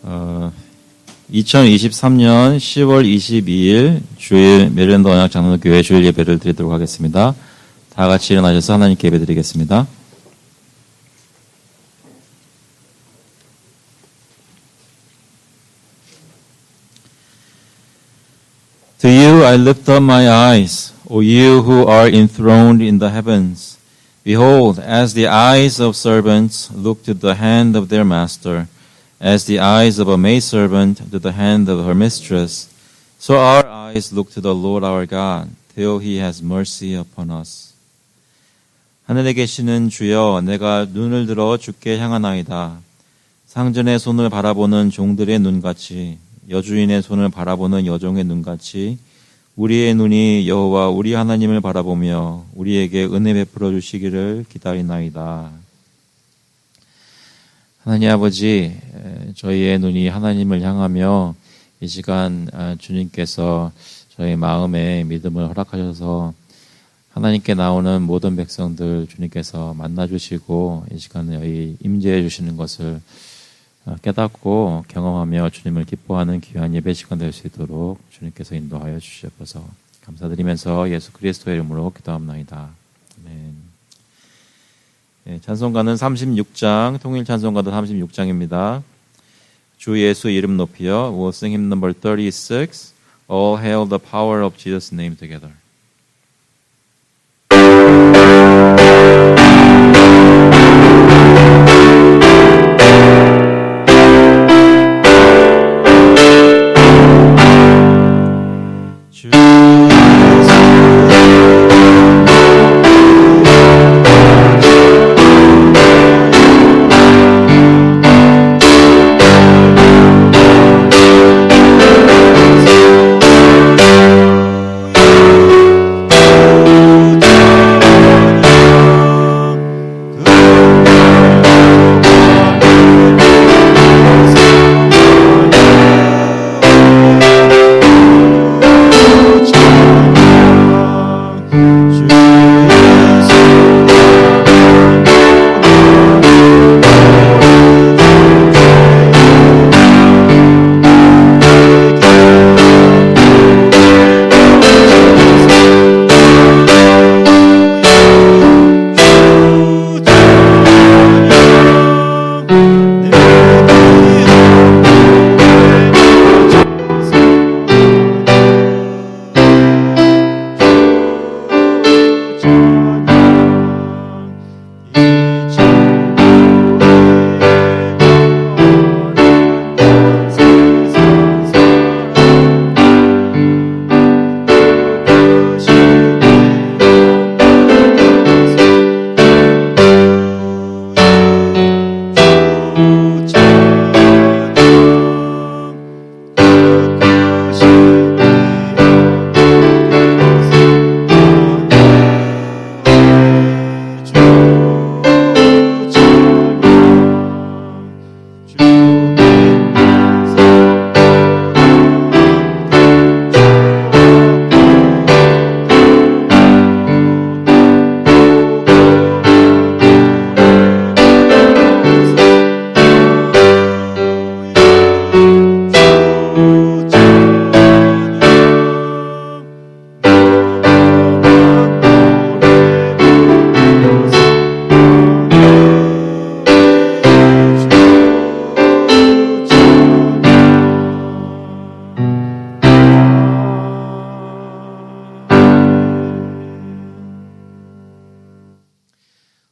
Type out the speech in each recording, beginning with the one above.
2023년 10월 22일 주일 메릴랜드 언약장로교회 주일 예배를 드리도록 하겠습니다. 다 같이 일어나셔서 하나님께 예배 드리겠습니다. To you I lift up my eyes, O you who are enthroned in the heavens. Behold, as the eyes of servants look to the hand of their master, as the eyes of a maidservant to the hand of her mistress, so our eyes look to the Lord our God, till he has mercy upon us. 하늘에 계시는 주여, 내가 눈을 들어 주께 향하나이다. 상전의 손을 바라보는 종들의 눈같이, 여주인의 손을 바라보는 여종의 눈같이 우리의 눈이 여호와 우리 하나님을 바라보며 우리에게 은혜 베풀어 주시기를 기다리나이다. 하나님 아버지, 저희의 눈이 하나님을 향하며 이 시간 주님께서 저희 마음에 믿음을 허락하셔서 하나님께 나오는 모든 백성들 주님께서 만나주시고 이 시간에 여기 임재해 주시는 것을 깨닫고 경험하며 주님을 기뻐하는 귀한 예배 시간 될 수 있도록 주님께서 인도하여 주시옵소서. 감사드리면서 예수 그리스도의 이름으로 기도합나이다. 아멘. 네, 찬송가는 36장, 통일 찬송가도 36장입니다. 주 예수 이름 높이요. We'll sing hymn number 36. All hail the power of Jesus' name together.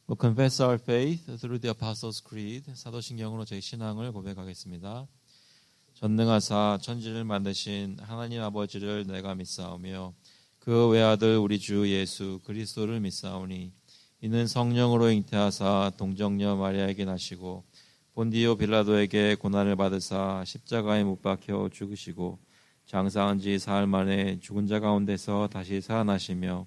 We'll confess our faith through the Apostles' Creed. 사도신경으로 저희 신앙을 고백하겠습니다. 전능하사 천지를 만드신 하나님 아버지를 내가 믿사오며 그 외아들 우리 주 예수 그리스도를 믿사오니 이는 성령으로 잉태하사 동정녀 마리아에게 나시고 본디오 빌라도에게 고난을 받으사 십자가에 못 박혀 죽으시고 장사한 지 사흘 만에 죽은 자 가운데서 다시 살아나시며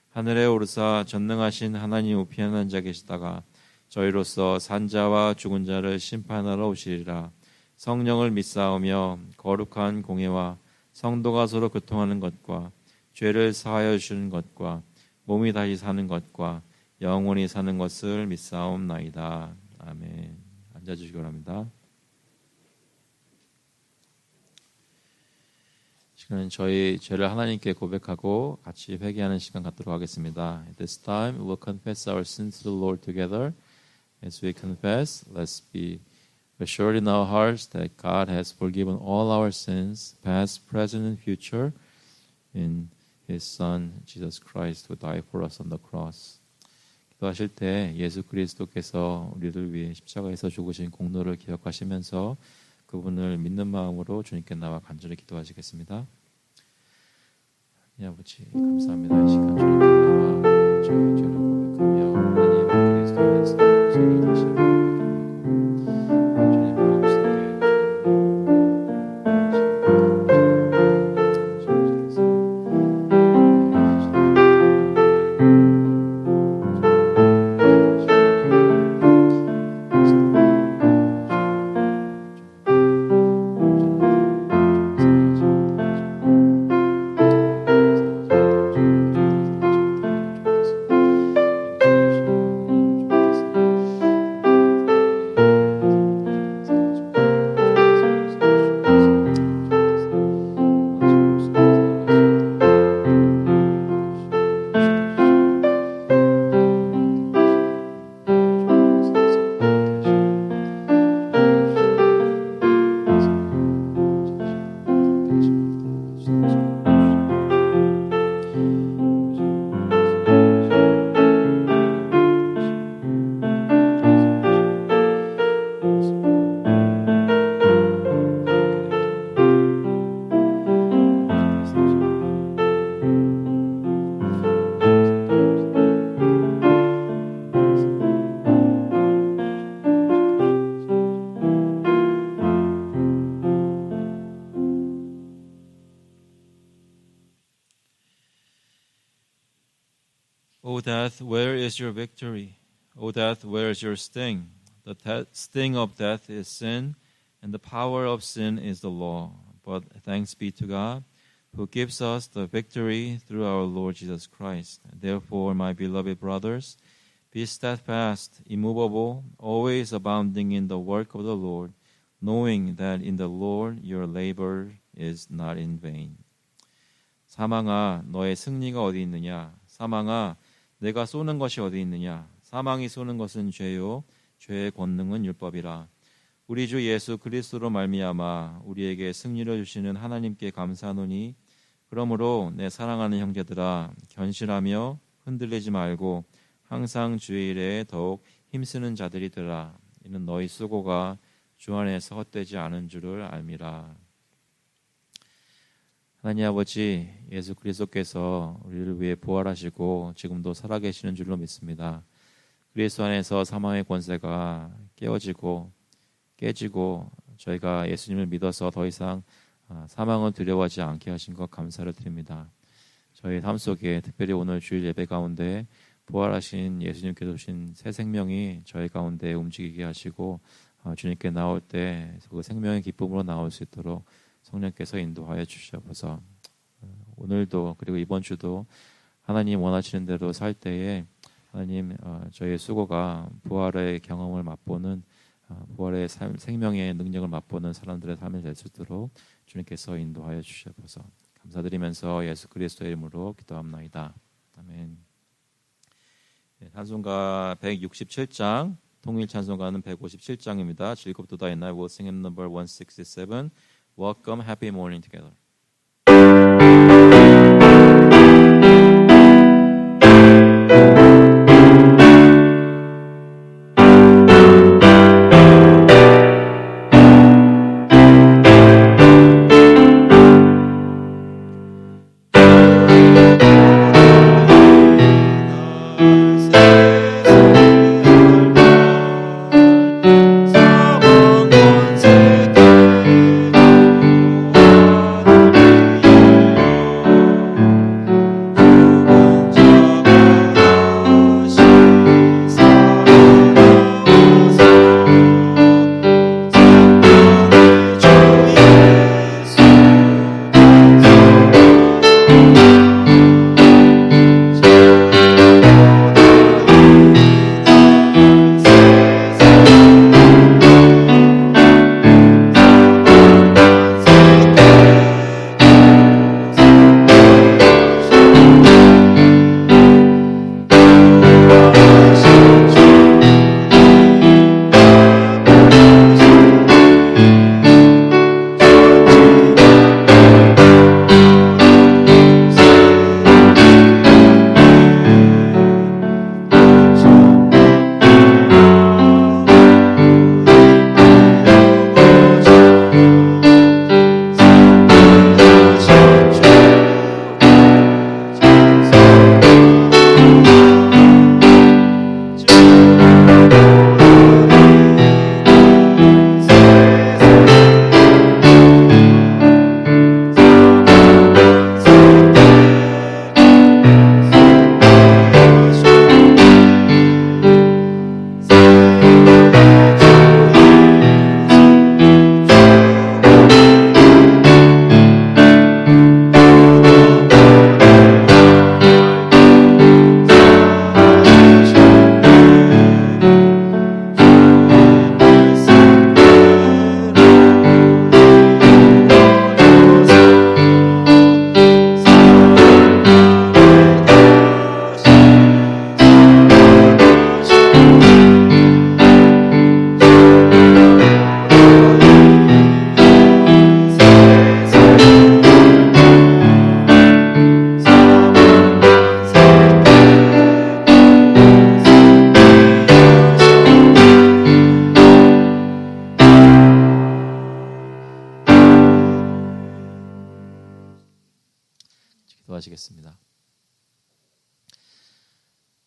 하늘에 오르사 전능하신 하나님 우편에 앉아 계시다가 저희로서 산자와 죽은 자를 심판하러 오시리라. 성령을 믿사오며 거룩한 공예와 성도가 서로 교통하는 것과 죄를 사하여 주시는 것과 몸이 다시 사는 것과 영원히 사는 것을 믿사옵나이다. 아멘. 앉아주시기 바랍니다. 시간은 저희 죄를 하나님께 고백하고 같이 회개하는 시간 갖도록 하겠습니다. At this time, we'll confess our sins to the Lord together. As we confess, let's be assured in our hearts that God has forgiven all our sins, past, present, and future, in His Son, Jesus Christ, who died for us on the cross. 기도하실 때 예수 그리스도께서 우리를 위해 십자가에서 죽으신 공로를 기억하시면서 그분을 믿는 마음으로 주님께 나와 간절히 기도하시겠습니다. 아버지 감사합니다. 이 시간 주님께 나와 저희 죄를 고백하며 하나님 그리스도께서 죄를 다시 한번 주님 마음속에 O death, where is your victory? O death, where is your sting? The sting of death is sin, and the power of sin is the law. But thanks be to God, who gives us the victory through our Lord Jesus Christ. Therefore, my beloved brothers, be steadfast, immovable, always abounding in the work of the Lord, knowing that in the Lord your labor is not in vain. 사망아, 너의 승리가 어디 있느냐? 사망아, 내가 쏘는 것이 어디 있느냐? 사망이 쏘는 것은 죄요, 죄의 권능은 율법이라. 우리 주 예수 그리스도로 말미암아 우리에게 승리를 주시는 하나님께 감사하노니, 그러므로 내 사랑하는 형제들아, 견실하며 흔들리지 말고 항상 주의 일에 더욱 힘쓰는 자들이 되라. 이는 너희 수고가 주 안에서 헛되지 않은 줄을 알미라. 하나님 아버지, 예수 그리스도께서 우리를 위해 부활하시고 지금도 살아계시는 줄로 믿습니다. 그리스도 안에서 사망의 권세가 깨지고 저희가 예수님을 믿어서 더 이상 사망을 두려워하지 않게 하신 것 감사를 드립니다. 저희 삶 속에 특별히 오늘 주일 예배 가운데 부활하신 예수님께서 주신 새 생명이 저희 가운데 움직이게 하시고 주님께 나올 때 그 생명의 기쁨으로 나올 수 있도록 성령께서 인도하여 주시옵소서. 오늘도 그리고 이번 주도 하나님 원하시는 대로 살 때에 하나님 저희의 수고가 부활의 경험을 맛보는 부활의 생명의 능력을 맛보는 사람들의 삶이 될 수 있도록 주님께서 인도하여 주시옵소서. 감사드리면서 예수 그리스도의 이름으로 기도합나이다. 아멘. 찬송가 167장, 통일 찬송가는 157장입니다. 즐겁도다 옛날 We'll sing in number 167. Welcome, happy morning together. 인도하시겠습니다.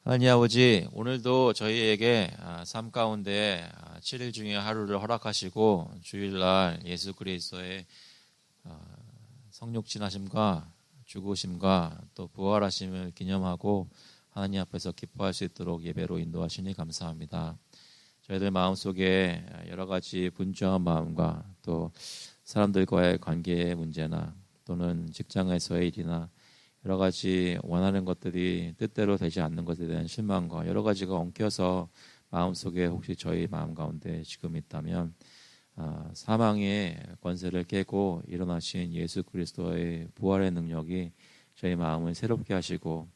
하나님 아버지, 오늘도 저희에게 삶 가운데 7일 중에 하루를 허락하시고 주일날 예수 그리스도의 성육신하심과 죽으심과 또 부활하심을 기념하고 하나님 앞에서 기뻐할 수 있도록 예배로 인도하시니 감사합니다. 저희들 마음속에 여러 가지 분주한 마음과 또 사람들과의 관계의 문제나 또는 직장에서의 일이나 여러 가지 원하는 것들이 뜻대로 되지 않는 것에 대한 실망과 여러 가지가 엉켜서 마음속에 혹시 저희 마음 가운데 지금 있다면 사망의 권세를 깨고 일어나신 예수 그리스도의 부활의 능력이 저희 마음을 새롭게 하시고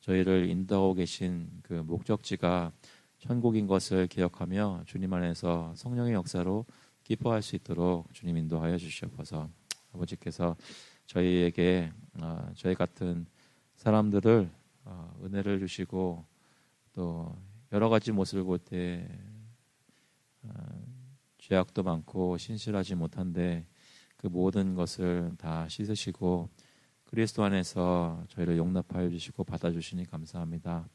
저희를 인도하고 계신 그 목적지가 천국인 것을 기억하며 주님 안에서 성령의 역사로 기뻐할 수 있도록 주님 인도하여 주시옵소서. 아버지께서 저희에게 저희 같은 사람들을 은혜를 주시고 또 여러 가지 모습을 볼 때 죄악도 많고 신실하지 못한데 그 모든 것을 다 씻으시고 그리스도 안에서 저희를 용납하여 주시고 받아주시니 감사합니다.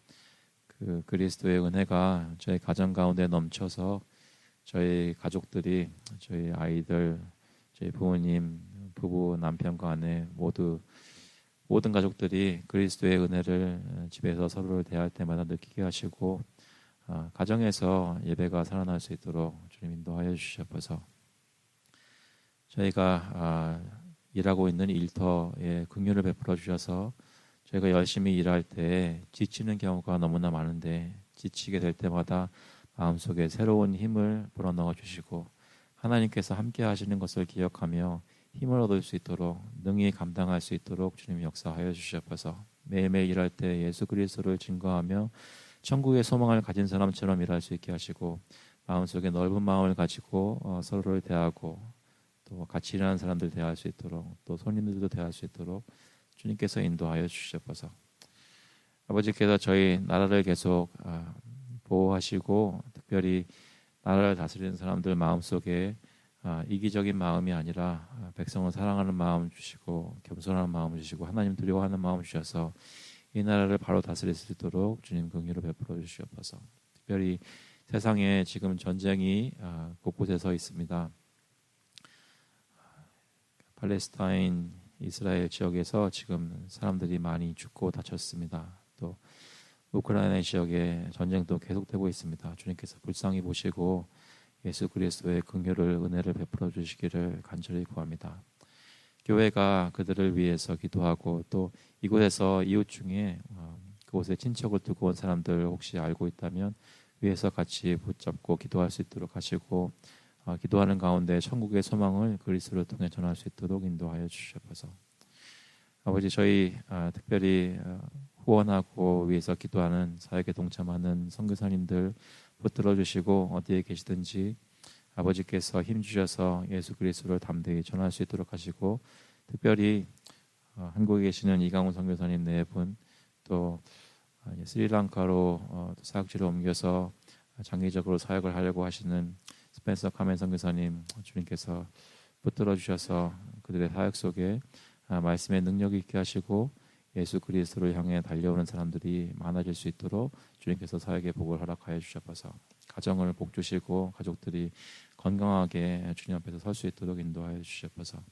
그 그리스도의 은혜가 저희 가정 가운데 넘쳐서 저희 가족들이 저희 아이들, 저희 부모님, 부부, 남편과 아내 모든 가족들이 그리스도의 은혜를 집에서 서로를 대할 때마다 느끼게 하시고 가정에서 예배가 살아날 수 있도록 주님 인도하여 주시옵소서. 저희가 일하고 있는 일터에 긍휼을 베풀어 주셔서 저희가 열심히 일할 때 지치는 경우가 너무나 많은데 지치게 될 때마다 마음속에 새로운 힘을 불어넣어 주시고 하나님께서 함께 하시는 것을 기억하며 힘을 얻을 수 있도록 능히 감당할 수 있도록 주님 역사하여 주시옵소서. 매일매일 일할 때 예수 그리스도를 증거하며 천국의 소망을 가진 사람처럼 일할 수 있게 하시고 마음속에 넓은 마음을 가지고 서로를 대하고 또 같이 일하는 사람들 대할 수 있도록 또 손님들도 대할 수 있도록 주님께서 인도하여 주시옵소서. 아버지께서 저희 나라를 계속 보호하시고 특별히 나라를 다스리는 사람들 마음속에 이기적인 마음이 아니라 백성을 사랑하는 마음 주시고 겸손한 마음 주시고 하나님 두려워하는 마음 주셔서 이 나라를 바로 다스릴 수 있도록 주님 긍휼을 베풀어 주시옵소서. 특별히 세상에 지금 전쟁이 곳곳에서 있습니다. 팔레스타인, 이스라엘 지역에서 지금 사람들이 많이 죽고 다쳤습니다. 또 우크라이나 지역에 전쟁도 계속되고 있습니다. 주님께서 불쌍히 보시고 예수 그리스도의 긍휼을 은혜를 베풀어 주시기를 간절히 구합니다. 교회가 그들을 위해서 기도하고 또 이곳에서 이웃 중에 그곳에 친척을 두고 온 사람들 혹시 알고 있다면 위에서 같이 붙잡고 기도할 수 있도록 하시고 기도하는 가운데 천국의 소망을 그리스도를 통해 전할 수 있도록 인도하여 주시옵소서. 아버지 저희 특별히 후원하고 위해서 기도하는 사역에 동참하는 선교사님들 붙들어 주시고 어디에 계시든지 아버지께서 힘 주셔서 예수 그리스도를 담대히 전할 수 있도록 하시고 특별히 한국에 계시는 이강훈 선교사님 네 분 또 스리랑카로 사역지를 옮겨서 장기적으로 사역을 하려고 하시는 스펜서 카멘 선교사님 주님께서 붙들어 주셔서 그들의 사역 속에 말씀의 능력이 있게 하시고 예수 그리스도를 향해 달려오는 사람들이 많아질 수 있도록 주님께서 사역의 복을 허락하여 주셔서 가정을 복 주시고 가족들이 건강하게 주님 앞에서 설 수 있도록 인도하여 주셔서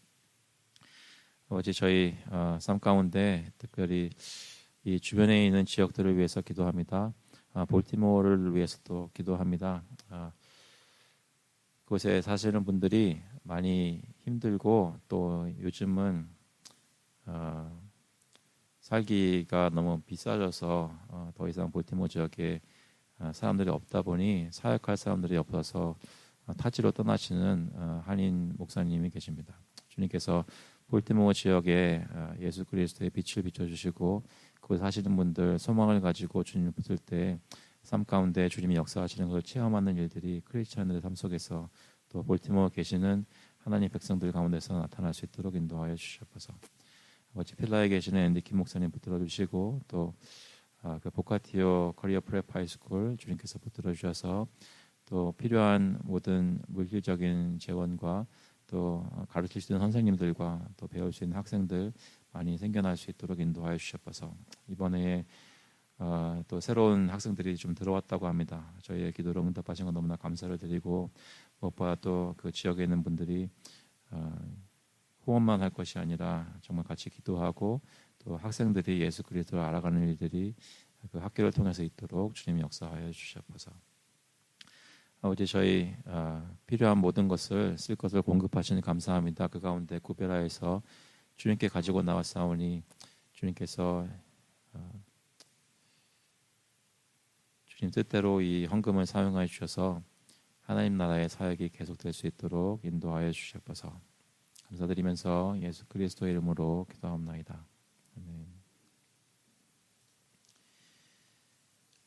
아버지 저희 삶 가운데 특별히 이 주변에 있는 지역들을 위해서 기도합니다. 볼티모어를 위해서도 기도합니다. 그곳에 사시는 분들이 많이 힘들고 또 요즘은 살기가 너무 비싸져서 더 이상 볼티모어 지역에 사람들이 없다 보니 사역할 사람들이 없어서 타지로 떠나시는 한인 목사님이 계십니다. 주님께서 볼티모어 지역에 예수 그리스도의 빛을 비춰주시고 그곳 사시는 분들 소망을 가지고 주님을 붙들 때 삶 가운데 주님이 역사하시는 것을 체험하는 일들이 크리스찬들의 삶 속에서 또 볼티모어 계시는 하나님 백성들 가운데서 나타날 수 있도록 인도하여 주시옵소서. 아버지 필라에 계시는 앤디 킴 목사님 붙들어 주시고 또 그 보카티오 커리어 프랩 하이스쿨 주님께서 붙들어 주셔서 또 필요한 모든 물질적인 재원과 또 가르칠 수 있는 선생님들과 또 배울 수 있는 학생들 많이 생겨날 수 있도록 인도하여 주셔서 이번에 또 새로운 학생들이 좀 들어왔다고 합니다. 저희의 기도를 응답하신 건 너무나 감사를 드리고 무엇보다 또 그 지역에 있는 분들이 후원만 할 것이 아니라 정말 같이 기도하고 또 학생들이 예수 그리스도를 알아가는 일들이 그 학교를 통해서 있도록 주님 역사하여 주시옵소서. 아버지 저희 필요한 모든 것을 쓸 것을 공급하시니 감사합니다. 그 가운데 구베라에서 주님께 가지고 나왔사오니 주님께서 주님 뜻대로 이 헌금을 사용하여 주셔서 하나님 나라의 사역이 계속될 수 있도록 인도하여 주시옵소서. 감사드리면서 예수 그리스도의 이름으로 기도합나이다. 아멘.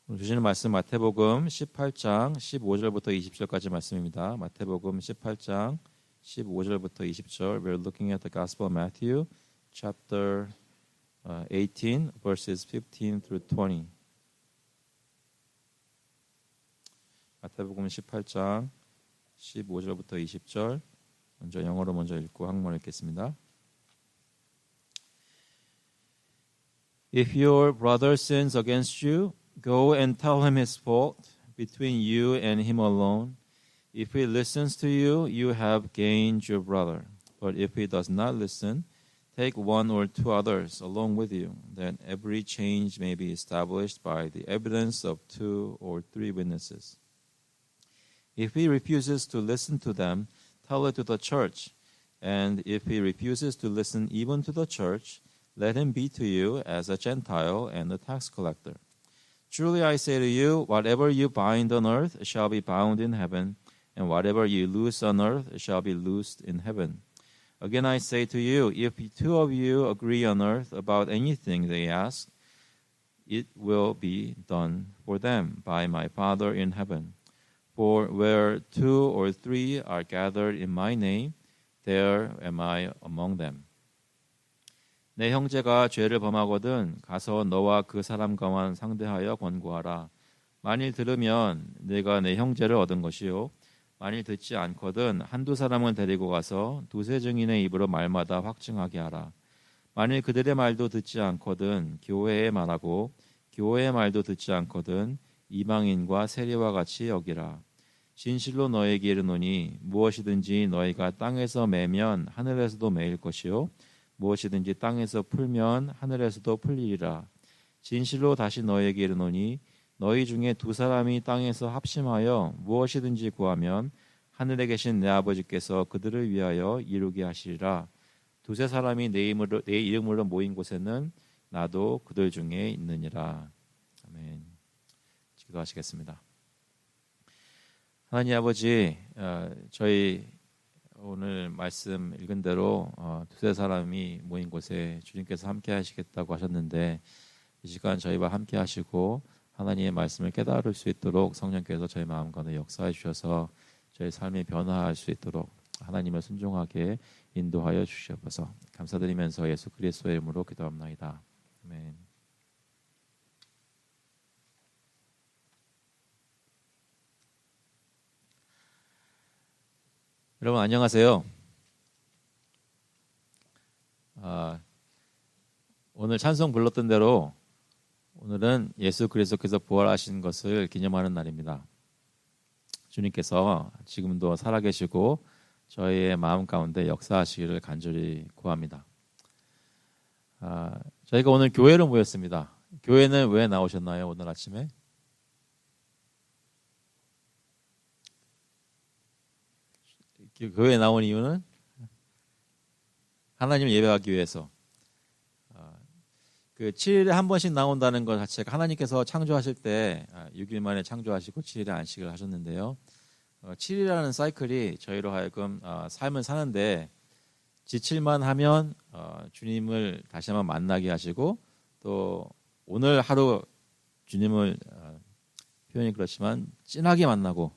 오늘 주시는 말씀 마태복음 18장 15절부터 20절까지 말씀입니다. 마태복음 18장 15절부터 20절. We're looking at the Gospel of Matthew, chapter 18, verses 15 through 20. 마태복음 18장 15절부터 20절. 먼저 영어로 먼저 읽고 한국말 읽겠습니다. If your brother sins against you, go and tell him his fault between you and him alone. If he listens to you, you have gained your brother. But if he does not listen, take one or two others along with you, that every change may be established by the evidence of 2 or 3 witnesses. If he refuses to listen to them, tell it to the church. And if he refuses to listen even to the church, let him be to you as a Gentile and a tax collector. Truly I say to you, whatever you bind on earth shall be bound in heaven, and whatever you loose on earth shall be loosed in heaven. Again I say to you, if 2 of you agree on earth about anything they ask, it will be done for them by my Father in heaven. For where 2 or 3 are gathered in my name, there am I among them. 내 형제가 죄를 범하거든 가서 너와 그 사람과만 상대하여 권고하라. 만일 들으면 네가 내 형제를 얻은 것이요. 만일 듣지 않거든 1-2 사람을 데리고 가서 2-3 증인의 입으로 말마다 확증하게 하라. 만일 그들의 말도 듣지 않거든 교회에 말하고 교회의 말도 듣지 않거든 이방인과 세리와 같이 여기라. 진실로 너에게 이르노니 무엇이든지 너희가 땅에서 매면 하늘에서도 매일 것이요 무엇이든지 땅에서 풀면 하늘에서도 풀리리라. 진실로 다시 너에게 이르노니 너희 중에 2 사람이 땅에서 합심하여 무엇이든지 구하면 하늘에 계신 내 아버지께서 그들을 위하여 이루게 하시리라. 2-3 사람이 내 이름으로 모인 곳에는 나도 그들 중에 있느니라. 아멘. 기도하시겠습니다. 하나님 아버지, 저희 오늘 말씀 읽은 대로 2-3 사람이 모인 곳에 주님께서 함께 하시겠다고 하셨는데 이 시간 저희와 함께 하시고 하나님의 말씀을 깨달을 수 있도록 성령께서 저희 마음 가운데 역사해 주셔서 저희 삶이 변화할 수 있도록 하나님을 순종하게 인도하여 주시옵소서. 감사드리면서 예수 그리스도의 이름으로 기도합나이다. 아멘. 여러분 안녕하세요. 오늘 찬송 불렀던 대로 오늘은 예수 그리스도께서 부활하신 것을 기념하는 날입니다. 주님께서 지금도 살아계시고 저희의 마음 가운데 역사하시기를 간절히 구합니다. 저희가 오늘 교회로 모였습니다. 교회는 왜 나오셨나요? 오늘 아침에? 교회에 나온 이유는 하나님을 예배하기 위해서. 그 7일에 한 번씩 나온다는 것 자체가 하나님께서 창조하실 때 6일 만에 창조하시고 7일에 안식을 하셨는데요. 7일이라는 사이클이 저희로 하여금 삶을 사는데 지칠만 하면 주님을 다시 한번 만나게 하시고 또 오늘 하루 주님을 표현이 그렇지만 진하게 만나고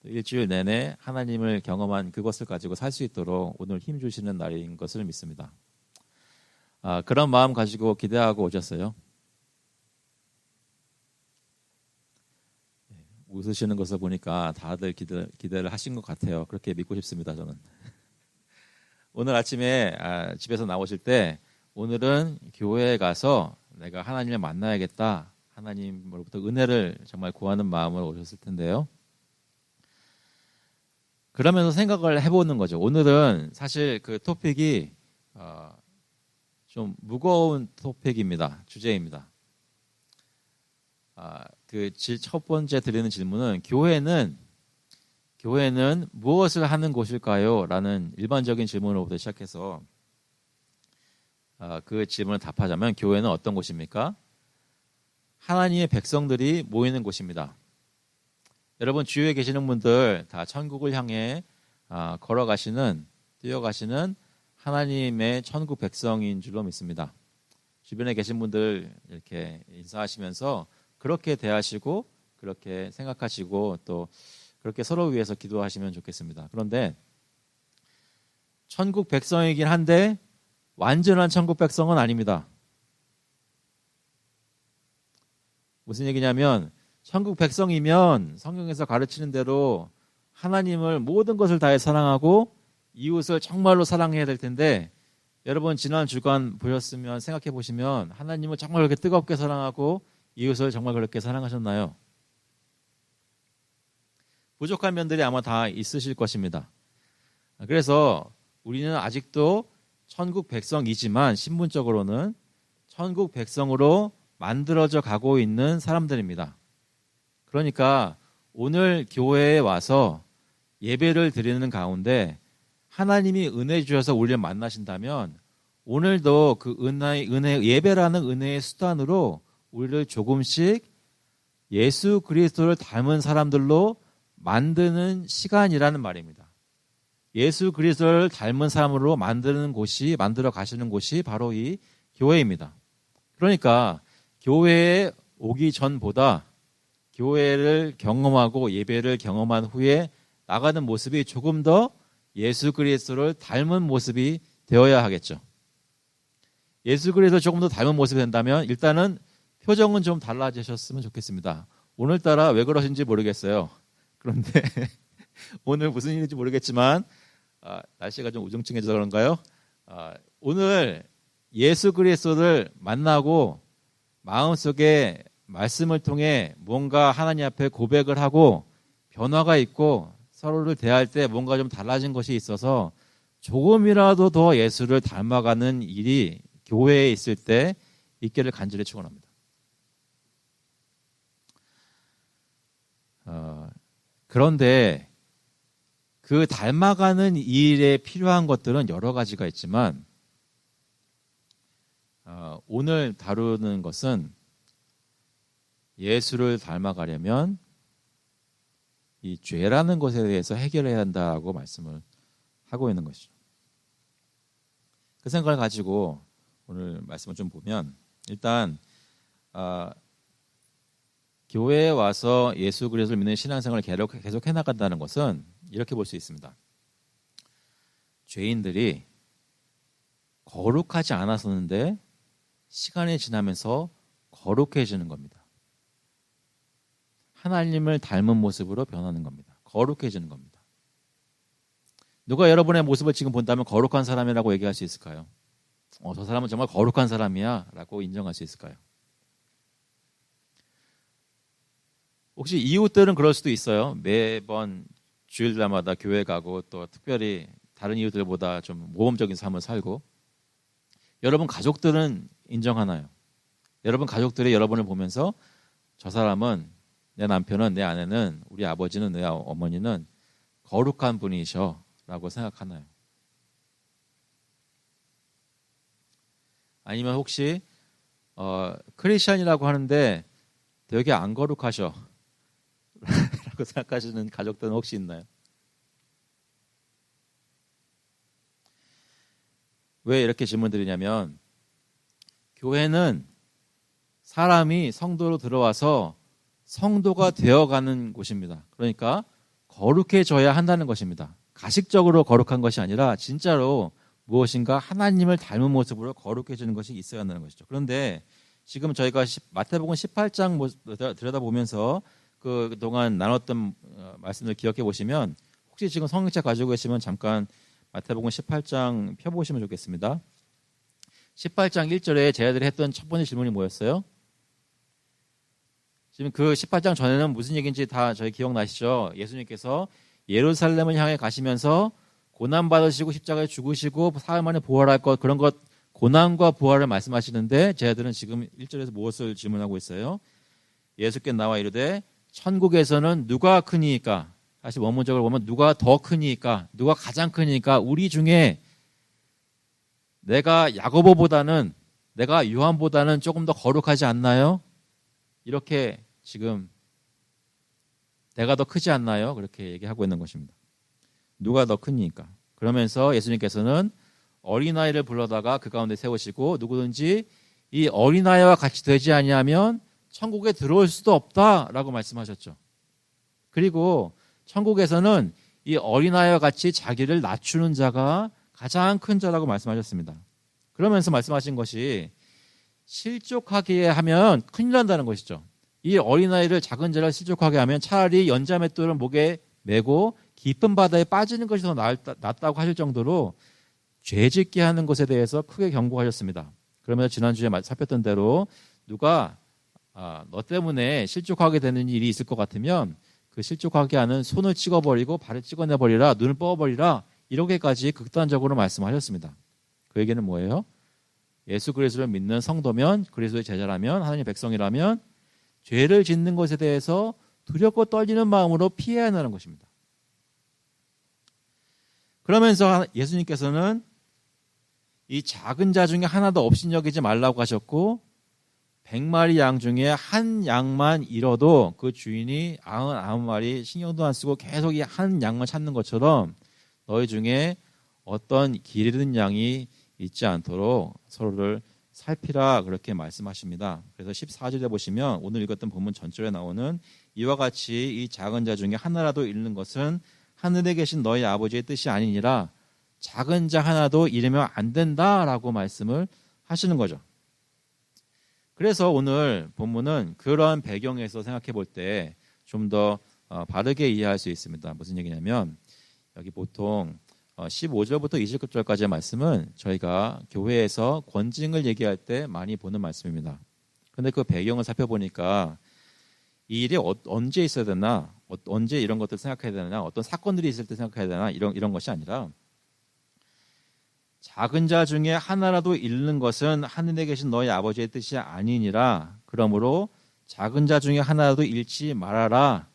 또 일주일 내내 하나님을 경험한 그것을 가지고 살 수 있도록 오늘 힘 주시는 날인 것을 믿습니다. 그런 마음 가지고 기대하고 오셨어요. 웃으시는 것을 보니까 다들 기대를 하신 것 같아요. 그렇게 믿고 싶습니다. 저는. 오늘 아침에 집에서 나오실 때 오늘은 교회에 가서 내가 하나님을 만나야겠다. 하나님으로부터 은혜를 정말 구하는 마음으로 오셨을 텐데요. 그러면서 생각을 해보는 거죠. 오늘은 사실 그 토픽이 좀 무거운 토픽입니다. 주제입니다. 그 첫 번째 드리는 질문은 교회는 무엇을 하는 곳일까요? 라는 일반적인 질문으로부터 시작해서 그 질문을 답하자면 교회는 어떤 곳입니까? 하나님의 백성들이 모이는 곳입니다. 여러분 주위에 계시는 분들 다 천국을 향해 뛰어가시는 하나님의 천국 백성인 줄로 믿습니다. 주변에 계신 분들 이렇게 인사하시면서 그렇게 대하시고 그렇게 생각하시고 또 그렇게 서로 위해서 기도하시면 좋겠습니다. 그런데 천국 백성이긴 한데 완전한 천국 백성은 아닙니다. 무슨 얘기냐면 천국 백성이면 성경에서 가르치는 대로 하나님을 모든 것을 다해 사랑하고 이웃을 정말로 사랑해야 될 텐데 여러분 지난 주간 보셨으면 생각해 보시면 하나님을 정말 그렇게 뜨겁게 사랑하고 이웃을 정말 그렇게 사랑하셨나요? 부족한 면들이 아마 다 있으실 것입니다. 그래서 우리는 아직도 천국 백성이지만 신분적으로는 천국 백성으로 만들어져 가고 있는 사람들입니다. 그러니까 오늘 교회에 와서 예배를 드리는 가운데 하나님이 은혜 주셔서 우리를 만나신다면 오늘도 그 예배라는 은혜의 수단으로 우리를 조금씩 예수 그리스도를 닮은 사람들로 만드는 시간이라는 말입니다. 예수 그리스도를 닮은 사람으로 만들어 가시는 곳이 바로 이 교회입니다. 그러니까 교회에 오기 전보다 교회를 경험하고 예배를 경험한 후에 나가는 모습이 조금 더 예수 그리스도를 닮은 모습이 되어야 하겠죠. 예수 그리스도를 조금 더 닮은 모습이 된다면 일단은 표정은 좀 달라지셨으면 좋겠습니다. 오늘따라 왜 그러신지 모르겠어요. 그런데 오늘 무슨 일인지 모르겠지만 날씨가 좀 우중충해져서 그런가요? 오늘 예수 그리스도를 만나고 마음속에 말씀을 통해 뭔가 하나님 앞에 고백을 하고 변화가 있고 서로를 대할 때 뭔가 좀 달라진 것이 있어서 조금이라도 더 예수를 닮아가는 일이 교회에 있을 때 있기를 간절히 축원합니다. 그런데 그 닮아가는 일에 필요한 것들은 여러 가지가 있지만 오늘 다루는 것은 예수를 닮아가려면 이 죄라는 것에 대해서 해결해야 한다고 말씀을 하고 있는 것이죠. 그 생각을 가지고 오늘 말씀을 좀 보면 일단 교회에 와서 예수 그리스도를 믿는 신앙생활을 계속 해나간다는 것은 이렇게 볼 수 있습니다. 죄인들이 거룩하지 않았었는데 시간이 지나면서 거룩해지는 겁니다. 하나님을 닮은 모습으로 변하는 겁니다. 거룩해지는 겁니다. 누가 여러분의 모습을 지금 본다면 거룩한 사람이라고 얘기할 수 있을까요? 저 사람은 정말 거룩한 사람이야 라고 인정할 수 있을까요? 혹시 이웃들은 그럴 수도 있어요. 매번 주일날마다 교회 가고 또 특별히 다른 이웃들보다 좀 모범적인 삶을 살고 여러분 가족들은 인정하나요? 여러분 가족들이 여러분을 보면서 저 사람은 내 남편은 내 아내는 우리 아버지는 내 어머니는 거룩한 분이셔 라고 생각하나요? 아니면 혹시 크리스천이라고 하는데 되게 안 거룩하셔 라고 생각하시는 가족들은 혹시 있나요? 왜 이렇게 질문 드리냐면 교회는 사람이 성도로 들어와서 성도가 되어가는 곳입니다. 그러니까 거룩해져야 한다는 것입니다. 가식적으로 거룩한 것이 아니라 진짜로 무엇인가 하나님을 닮은 모습으로 거룩해지는 것이 있어야 한다는 것이죠. 그런데 지금 저희가 마태복음 18장 들여다보면서 그동안 나눴던 말씀을 기억해 보시면 혹시 지금 성경책 가지고 계시면 잠깐 마태복음 18장 펴보시면 좋겠습니다. 18장 1절에 제자들이 했던 첫 번째 질문이 뭐였어요? 지금 그 18장 전에는 무슨 얘기인지 다 저희 기억나시죠? 예수님께서 예루살렘을 향해 가시면서 고난받으시고 십자가에 죽으시고 사흘 만에 부활할 것, 그런 것, 고난과 부활을 말씀하시는데 제자들은 지금 1절에서 무엇을 질문하고 있어요? 예수께 나와 이르되 천국에서는 누가 크니이까? 다시 원문적으로 보면 누가 더 크니이까? 누가 가장 크니이까? 우리 중에 내가 야고보보다는, 내가 요한보다는 조금 더 거룩하지 않나요? 이렇게 지금 내가 더 크지 않나요? 그렇게 얘기하고 있는 것입니다. 누가 더 크니까. 그러면서 예수님께서는 어린아이를 불러다가 그 가운데 세우시고 누구든지 이 어린아이와 같이 되지 아니하면 천국에 들어올 수도 없다라고 말씀하셨죠. 그리고 천국에서는 이 어린아이와 같이 자기를 낮추는 자가 가장 큰 자라고 말씀하셨습니다. 그러면서 말씀하신 것이 실족하게 하면 큰일 난다는 것이죠. 이 어린아이를, 작은 자를 실족하게 하면 차라리 연자맷돌을 목에 메고 깊은 바다에 빠지는 것이 더 낫다고 하실 정도로 죄짓게 하는 것에 대해서 크게 경고하셨습니다. 그러면서 지난주에 살폈던 대로 누가 너 때문에 실족하게 되는 일이 있을 것 같으면 그 실족하게 하는 손을 찍어버리고 발을 찍어내버리라, 눈을 뽑아버리라, 이렇게까지 극단적으로 말씀하셨습니다. 그 얘기는 뭐예요? 예수 그리스도를 믿는 성도면, 그리스도의 제자라면, 하나님의 백성이라면 죄를 짓는 것에 대해서 두렵고 떨리는 마음으로 피해야 한다는 것입니다. 그러면서 예수님께서는 이 작은 자 중에 하나도 업신여기지 말라고 하셨고 100마리 양 중에 한 양만 잃어도 그 주인이 99마리 신경도 안 쓰고 계속 이 한 양만 찾는 것처럼 너희 중에 어떤 길 잃은 양이 있지 않도록 서로를 살피라, 그렇게 말씀하십니다. 그래서 14절에 보시면 오늘 읽었던 본문 전절에 나오는 이와 같이 이 작은 자 중에 하나라도 잃는 것은 하늘에 계신 너희 아버지의 뜻이 아니니라. 작은 자 하나도 잃으면 안 된다라고 말씀을 하시는 거죠. 그래서 오늘 본문은 그러한 배경에서 생각해 볼 때 좀 더 바르게 이해할 수 있습니다. 무슨 얘기냐면 여기 보통 15절부터 20절까지의 말씀은 저희가 교회에서 권징을 얘기할 때 많이 보는 말씀입니다. 그런데 그 배경을 살펴보니까 이 일이 언제 있어야 되나, 언제 이런 것들 생각해야 되나, 어떤 사건들이 있을 때 생각해야 되나, 이런 것이 아니라 작은 자 중에 하나라도 잃는 것은 하늘에 계신 너희 아버지의 뜻이 아니니라. 그러므로 작은 자 중에 하나라도 잃지 말아라.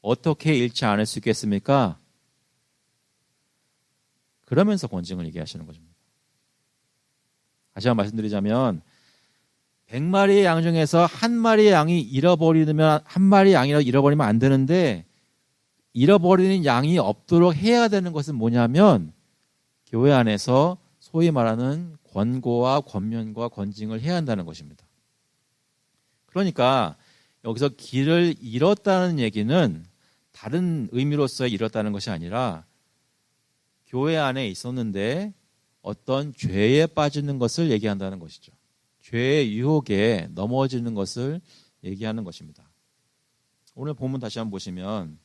어떻게 잃지 않을 수 있겠습니까? 그러면서 권징을 얘기하시는 것입니다. 다시 한번 말씀드리자면 100마리의 양 중에서 한 마리의 양이 잃어버리면, 한 마리의 양이라도 잃어버리면 안 되는데 잃어버리는 양이 없도록 해야 되는 것은 뭐냐면 교회 안에서 소위 말하는 권고와 권면과 권징을 해야 한다는 것입니다. 그러니까 여기서 길을 잃었다는 얘기는 다른 의미로서의 잃었다는 것이 아니라 교회 안에 있었는데 어떤 죄에 빠지는 것을 얘기한다는 것이죠. 죄의 유혹에 넘어지는 것을 얘기하는 것입니다. 오늘 본문 다시 한번 보시면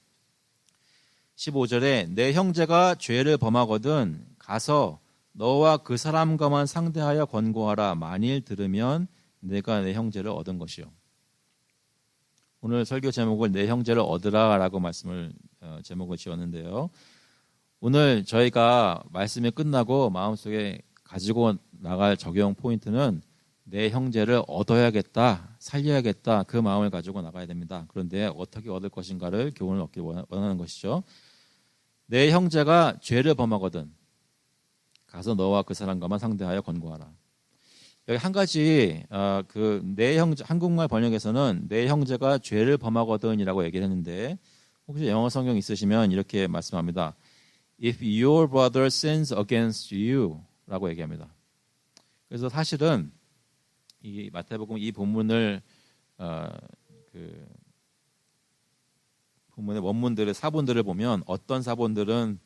15절에 내 형제가 죄를 범하거든 가서 너와 그 사람과만 상대하여 권고하라. 만일 들으면 내가 내 형제를 얻은 것이요. 오늘 설교 제목을 내 형제를 얻으라라고 제목을 지었는데요. 오늘 저희가 말씀이 끝나고 마음속에 가지고 나갈 적용 포인트는 내 형제를 얻어야겠다, 살려야겠다, 그 마음을 가지고 나가야 됩니다. 그런데 어떻게 얻을 것인가를 교훈을 얻기 원하는 것이죠. 내 형제가 죄를 범하거든 가서 너와 그 사람과만 상대하여 권고하라. 여기 한 가지 내 형제, 한국말 번역에서는 내 형제가 죄를 범하거든이라고 얘기를 했는데 혹시 영어 성경 있으시면 이렇게 말씀합니다. If your brother sins against you 라고 얘기합니다. 그래서 사실은 이 마태복음 이 본문을 본문의 원문들의 사본들을 보면 어떤 사본들은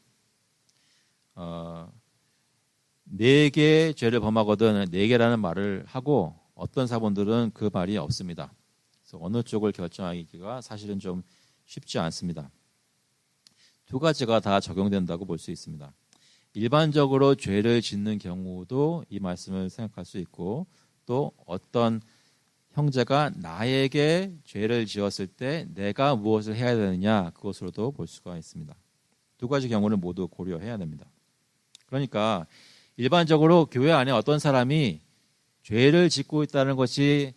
네 개의 죄를 범하거든 네 개라는 말을 하고 어떤 사본들은 그 말이 없습니다. 그래서 어느 쪽을 결정하기가 사실은 좀 쉽지 않습니다. 두 가지가 다 적용된다고 볼 수 있습니다. 일반적으로 죄를 짓는 경우도 이 말씀을 생각할 수 있고, 또 어떤 형제가 나에게 죄를 지었을 때 내가 무엇을 해야 되느냐, 그것으로도 볼 수가 있습니다. 두 가지 경우를 모두 고려해야 됩니다. 그러니까 일반적으로 교회 안에 어떤 사람이 죄를 짓고 있다는 것이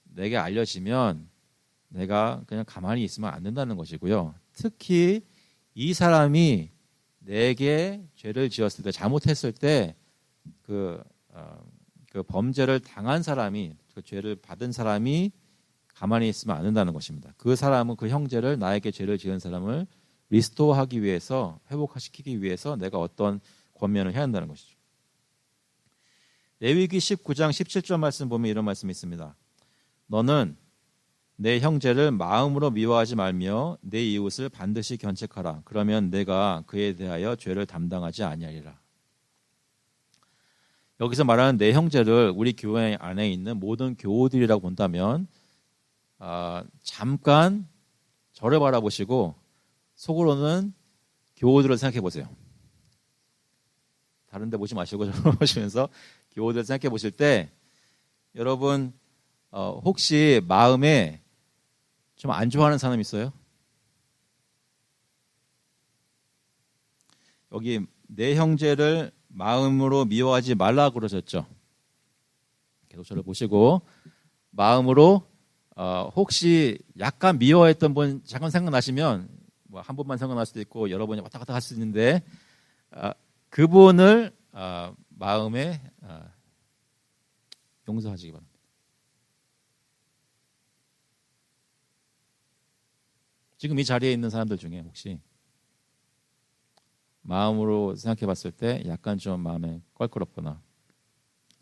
내게 알려지면 내가 그냥 가만히 있으면 안 된다는 것이고요. 특히 이 사람이 내게 죄를 지었을 때, 잘못했을 때 그 범죄를 당한 사람이, 그 죄를 받은 사람이 가만히 있으면 안 된다는 것입니다. 그 사람은, 그 형제를, 나에게 죄를 지은 사람을 리스토어하기 위해서, 회복시키기 위해서 내가 어떤 권면을 해야 한다는 것이죠. 레위기 19장 17절 말씀 보면 이런 말씀이 있습니다. 너는 내 형제를 마음으로 미워하지 말며 내 이웃을 반드시 견책하라. 그러면 내가 그에 대하여 죄를 담당하지 아니하리라. 여기서 말하는 내 형제를 우리 교회 안에 있는 모든 교우들이라고 본다면 잠깐 저를 바라보시고 속으로는 교우들을 생각해 보세요. 다른 데 보지 마시고 저를 보시면서 교우들을 생각해 보실 때 여러분 혹시 마음에 좀 안 좋아하는 사람 있어요? 여기 내 형제를 마음으로 미워하지 말라 그러셨죠. 계속 저를 보시고 마음으로 혹시 약간 미워했던 분 잠깐 생각나시면 뭐 한 번만 생각날 수도 있고 여러 번이 왔다 갔다 할 수 있는데 그분을 마음에 용서하시기 바랍니다. 지금 이 자리에 있는 사람들 중에 혹시 마음으로 생각해 봤을 때 약간 좀 마음에 껄끄럽거나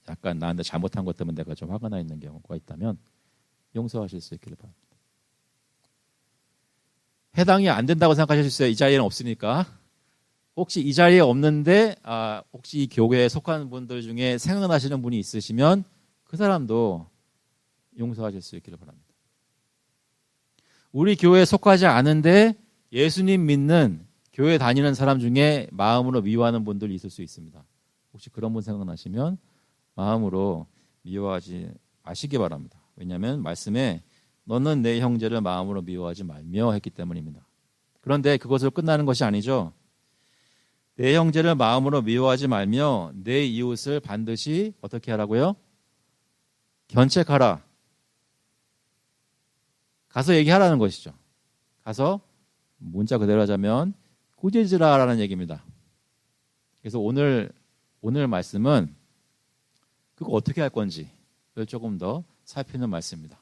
약간 나한테 잘못한 것 때문에 내가 좀 화가 나 있는 경우가 있다면 용서하실 수 있기를 바랍니다. 해당이 안 된다고 생각하실 수 있어요. 이 자리에는 없으니까. 혹시 이 자리에 없는데 혹시 이 교회에 속한 분들 중에 생각나시는 분이 있으시면 그 사람도 용서하실 수 있기를 바랍니다. 우리 교회에 속하지 않은데 예수님 믿는 교회 다니는 사람 중에 마음으로 미워하는 분들이 있을 수 있습니다. 혹시 그런 분 생각나시면 마음으로 미워하지 마시기 바랍니다. 왜냐하면 말씀에 너는 내 형제를 마음으로 미워하지 말며 했기 때문입니다. 그런데 그것으로 끝나는 것이 아니죠. 내 형제를 마음으로 미워하지 말며 내 이웃을 반드시 어떻게 하라고요? 견책하라. 가서 얘기하라는 것이죠. 가서 문자 그대로 하자면 꾸짖으라라는 얘기입니다. 그래서 오늘 말씀은 그거 어떻게 할 건지를 조금 더 살피는 말씀입니다.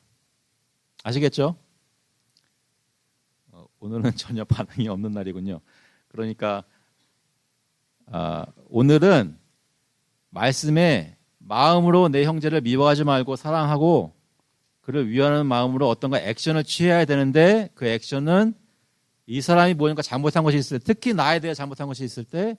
아시겠죠? 오늘은 전혀 반응이 없는 날이군요. 그러니까 오늘은 말씀에 마음으로 내 형제를 미워하지 말고 사랑하고 그를 위하는 마음으로 어떤가 액션을 취해야 되는데 그 액션은 이 사람이 뭔가 잘못한 것이 있을 때, 특히 나에 대해 잘못한 것이 있을 때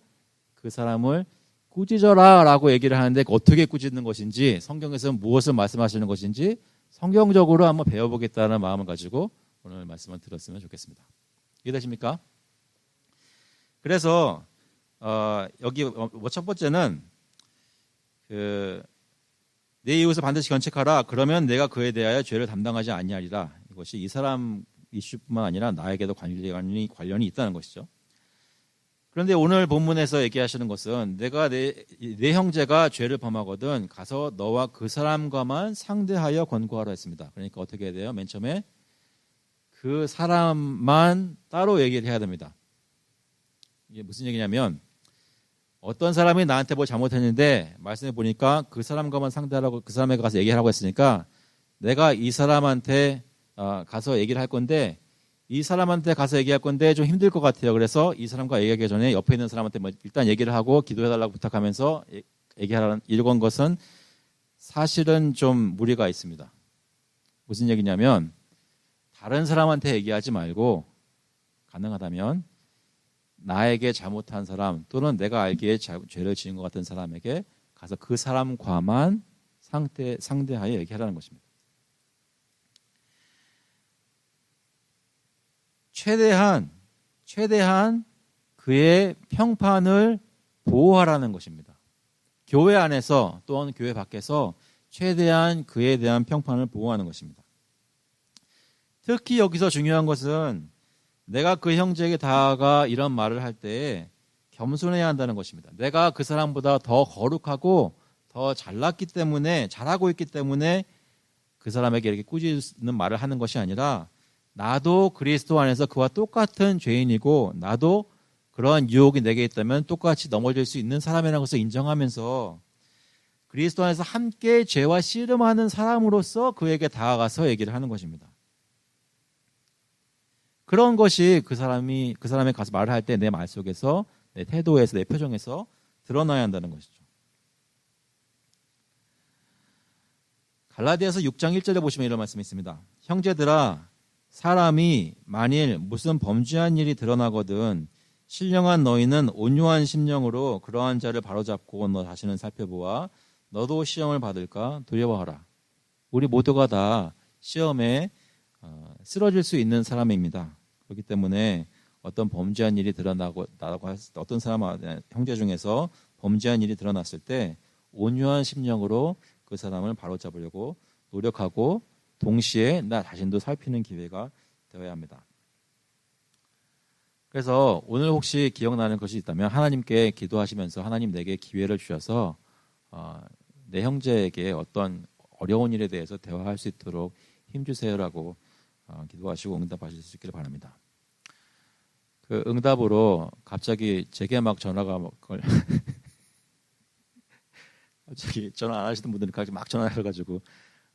그 사람을 꾸짖어라 라고 얘기를 하는데 어떻게 꾸짖는 것인지, 성경에서 무엇을 말씀하시는 것인지 성경적으로 한번 배워보겠다는 마음을 가지고 오늘 말씀을 들었으면 좋겠습니다. 이해되십니까? 그래서 여기 첫 번째는 내 이웃을 반드시 견책하라. 그러면 내가 그에 대하여 죄를 담당하지 아니하리라. 이것이 이 사람 이슈뿐만 아니라 나에게도 관련이 있다는 것이죠. 그런데 오늘 본문에서 얘기하시는 것은 내가 내 형제가 죄를 범하거든 가서 너와 그 사람과만 상대하여 권고하라 했습니다. 그러니까 어떻게 해야 돼요? 맨 처음에 그 사람만 따로 얘기를 해야 됩니다. 이게 무슨 얘기냐면 어떤 사람이 나한테 뭐 잘못했는데 말씀해 보니까 그 사람과만 상대하라고, 그 사람에게 가서 얘기하라고 했으니까 내가 이 사람한테 가서 얘기를 할 건데 이 사람한테 가서 얘기할 건데 좀 힘들 것 같아요. 그래서 이 사람과 얘기하기 전에 옆에 있는 사람한테 일단 얘기를 하고 기도해달라고 부탁하면서 얘기하라는 이런 것은 사실은 좀 무리가 있습니다. 무슨 얘기냐면 다른 사람한테 얘기하지 말고 가능하다면 나에게 잘못한 사람 또는 내가 알기에 죄를 지은 것 같은 사람에게 가서 그 사람과만 상대하여 얘기하라는 것입니다. 최대한 그의 평판을 보호하라는 것입니다. 교회 안에서 또는 교회 밖에서 최대한 그에 대한 평판을 보호하는 것입니다. 특히 여기서 중요한 것은 내가 그 형제에게 다가가 이런 말을 할 때에 겸손해야 한다는 것입니다. 내가 그 사람보다 더 거룩하고 더 잘났기 때문에, 잘하고 있기 때문에 그 사람에게 이렇게 꾸짖는 말을 하는 것이 아니라 나도 그리스도 안에서 그와 똑같은 죄인이고 나도 그러한 유혹이 내게 있다면 똑같이 넘어질 수 있는 사람이라는 것을 인정하면서 그리스도 안에서 함께 죄와 씨름하는 사람으로서 그에게 다가가서 얘기를 하는 것입니다. 그런 것이 그 사람에 가서 말을 할 때 내 말 속에서, 내 태도에서, 내 표정에서 드러나야 한다는 것이죠. 갈라디아서 6장 1절에 보시면 이런 말씀이 있습니다. 형제들아, 사람이 만일 무슨 범죄한 일이 드러나거든 신령한 너희는 온유한 심령으로 그러한 자를 바로잡고 너 자신을 살펴보아 너도 시험을 받을까 두려워하라. 우리 모두가 다 시험에 쓰러질 수 있는 사람입니다. 그렇기 때문에 어떤 범죄한 일이 드러나고 어떤 사람 형제 중에서 범죄한 일이 드러났을 때 온유한 심령으로 그 사람을 바로잡으려고 노력하고 동시에 나 자신도 살피는 기회가 되어야 합니다. 그래서 오늘 혹시 기억나는 것이 있다면 하나님께 기도하시면서 하나님 내게 기회를 주셔서 내 형제에게 어떤 어려운 일에 대해서 대화할 수 있도록 힘주세요라고 기도하시고 응답하실 수 있기를 바랍니다. 그 응답으로 갑자기 제게 막 전화가 갑자기 전화 안 하시던 분들이 갑자기 막 전화해가지고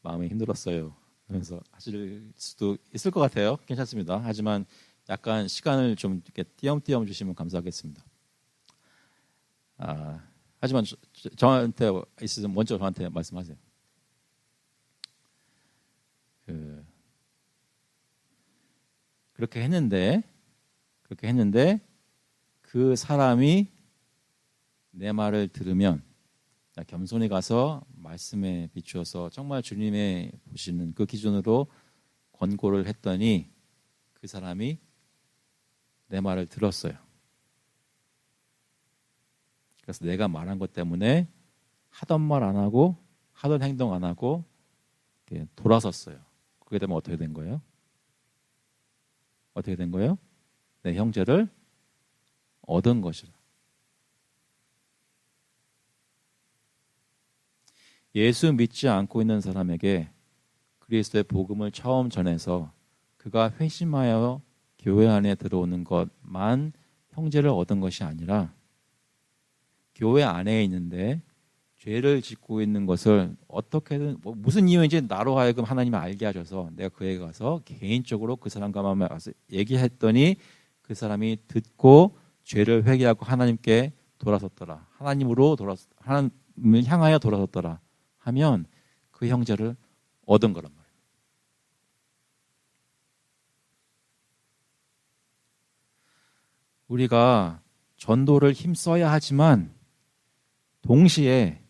마음이 힘들었어요. 그래서 하실 수도 있을 것 같아요. 괜찮습니다. 하지만 약간 시간을 좀 이렇게 띄엄띄엄 주시면 감사하겠습니다. 하지만 저한테 있으면 먼저 저한테 말씀하세요. 그렇게 했는데 그 사람이 내 말을 들으면 겸손히 가서 말씀에 비추어서 정말 주님의 보시는 그 기준으로 권고를 했더니 그 사람이 내 말을 들었어요. 그래서 내가 말한 것 때문에 하던 말 안 하고 하던 행동 안 하고 돌아섰어요. 그게 되면 어떻게 된 거예요? 어떻게 된 거예요? 내 형제를 얻은 것이라. 예수 믿지 않고 있는 사람에게 그리스도의 복음을 처음 전해서 그가 회심하여 교회 안에 들어오는 것만 형제를 얻은 것이 아니라 교회 안에 있는데 죄를 짓고 있는 것을 어떻게든 무슨 이유인지 나로 하여금 하나님이 알게 하셔서 내가 그에 가서 개인적으로 그 사람과 와서 얘기했더니 그 사람이 듣고 죄를 회개하고 하나님께 돌아섰더라. 하나님을 향하여 돌아섰더라 하면 그 형제를 얻은 거란 말이에요. 우리가 전도를 힘써야 하지만 동시에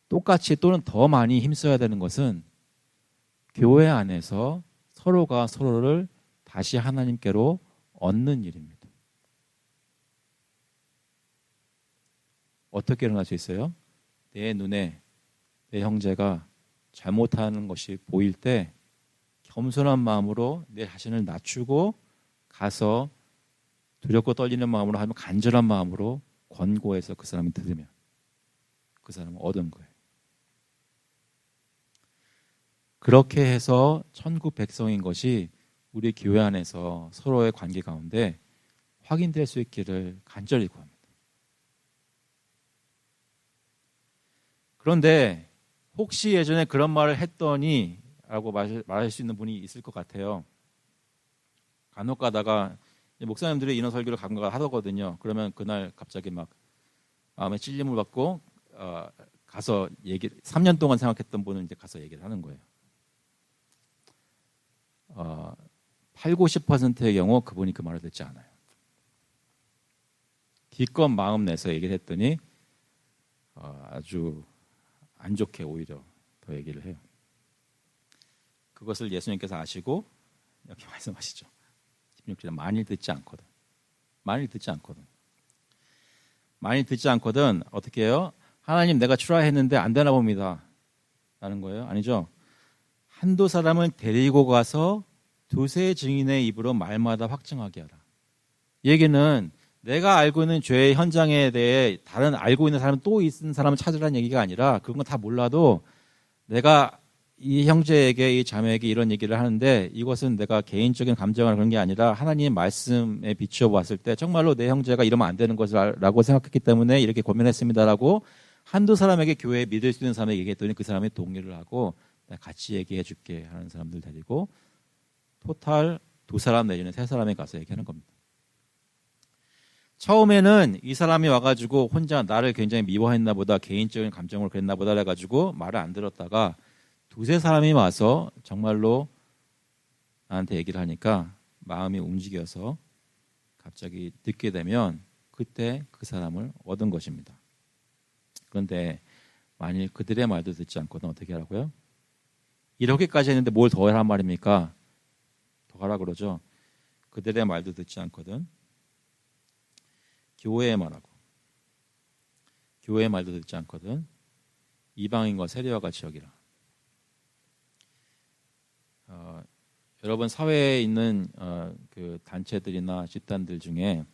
똑같이 또는 더 많이 힘써야 되는 것은 교회 안에서 서로가 서로를 다시 하나님께로 얻는 일입니다. 어떻게 일어날 수 있어요? 내 눈에 내 형제가 잘못하는 것이 보일 때 겸손한 마음으로 내 자신을 낮추고 가서 두렵고 떨리는 마음으로 하면 간절한 마음으로 권고해서 그 사람이 들으면 그 사람은 얻은 거예요. 그렇게 해서 천국 백성인 것이 우리 교회 안에서 서로의 관계 가운데 확인될 수 있기를 간절히 구합니다. 그런데 혹시 예전에 그런 말을 했더니 라고 말할 수 있는 분이 있을 것 같아요. 간혹 가다가 목사님들이 이런 설교를 가끔가다 하거든요. 그러면 그날 갑자기 막 마음에 찔림을 받고 가서 3년 동안 생각했던 분은 이제 가서 얘기를 하는 거예요. 8, 90%의 경우 그분이 그 말을 듣지 않아요. 기껏 마음 내서 얘기를 했더니 아주 안 좋게 오히려 더 얘기를 해요. 그것을 예수님께서 아시고 이렇게 말씀하시죠. 16절에 만일 듣지 않거든. 많이 듣지 않거든 어떻게 해요? 하나님 내가 출하했는데 안 되나 봅니다. 라는 거예요. 아니죠. 한두 사람을 데리고 가서 두세 증인의 입으로 말마다 확증하게 하라. 이 얘기는 내가 알고 있는 죄의 현장에 대해 다른 알고 있는 사람 또 있는 사람을 찾으라는 얘기가 아니라 그런 거 다 몰라도 내가 이 형제에게 이 자매에게 이런 얘기를 하는데 이것은 내가 개인적인 감정을 그런 게 아니라 하나님의 말씀에 비추어 봤을 때 정말로 내 형제가 이러면 안 되는 것이라고 생각했기 때문에 이렇게 고민했습니다라고 한두 사람에게 교회에 믿을 수 있는 사람에게 얘기했더니 그 사람이 동의를 하고 같이 얘기해 줄게 하는 사람들 데리고 토탈 두 사람 내지는 세 사람에 가서 얘기하는 겁니다. 처음에는 이 사람이 와가지고 혼자 나를 굉장히 미워했나 보다 개인적인 감정으로 그랬나 보다 해가지고 말을 안 들었다가 두세 사람이 와서 정말로 나한테 얘기를 하니까 마음이 움직여서 갑자기 듣게 되면 그때 그 사람을 얻은 것입니다. 그런데 만일 그들의 말도 듣지 않고는 어떻게 하라고요? 이렇게까지 했는데 뭘 더 하란 말입니까? 더 하라 그러죠. 그들의 말도 듣지 않거든 교회의 말하고 교회의 말도 듣지 않거든 이방인과 세리와 같이 여기라. 여러분 사회에 있는 그 단체들이나 집단들 중에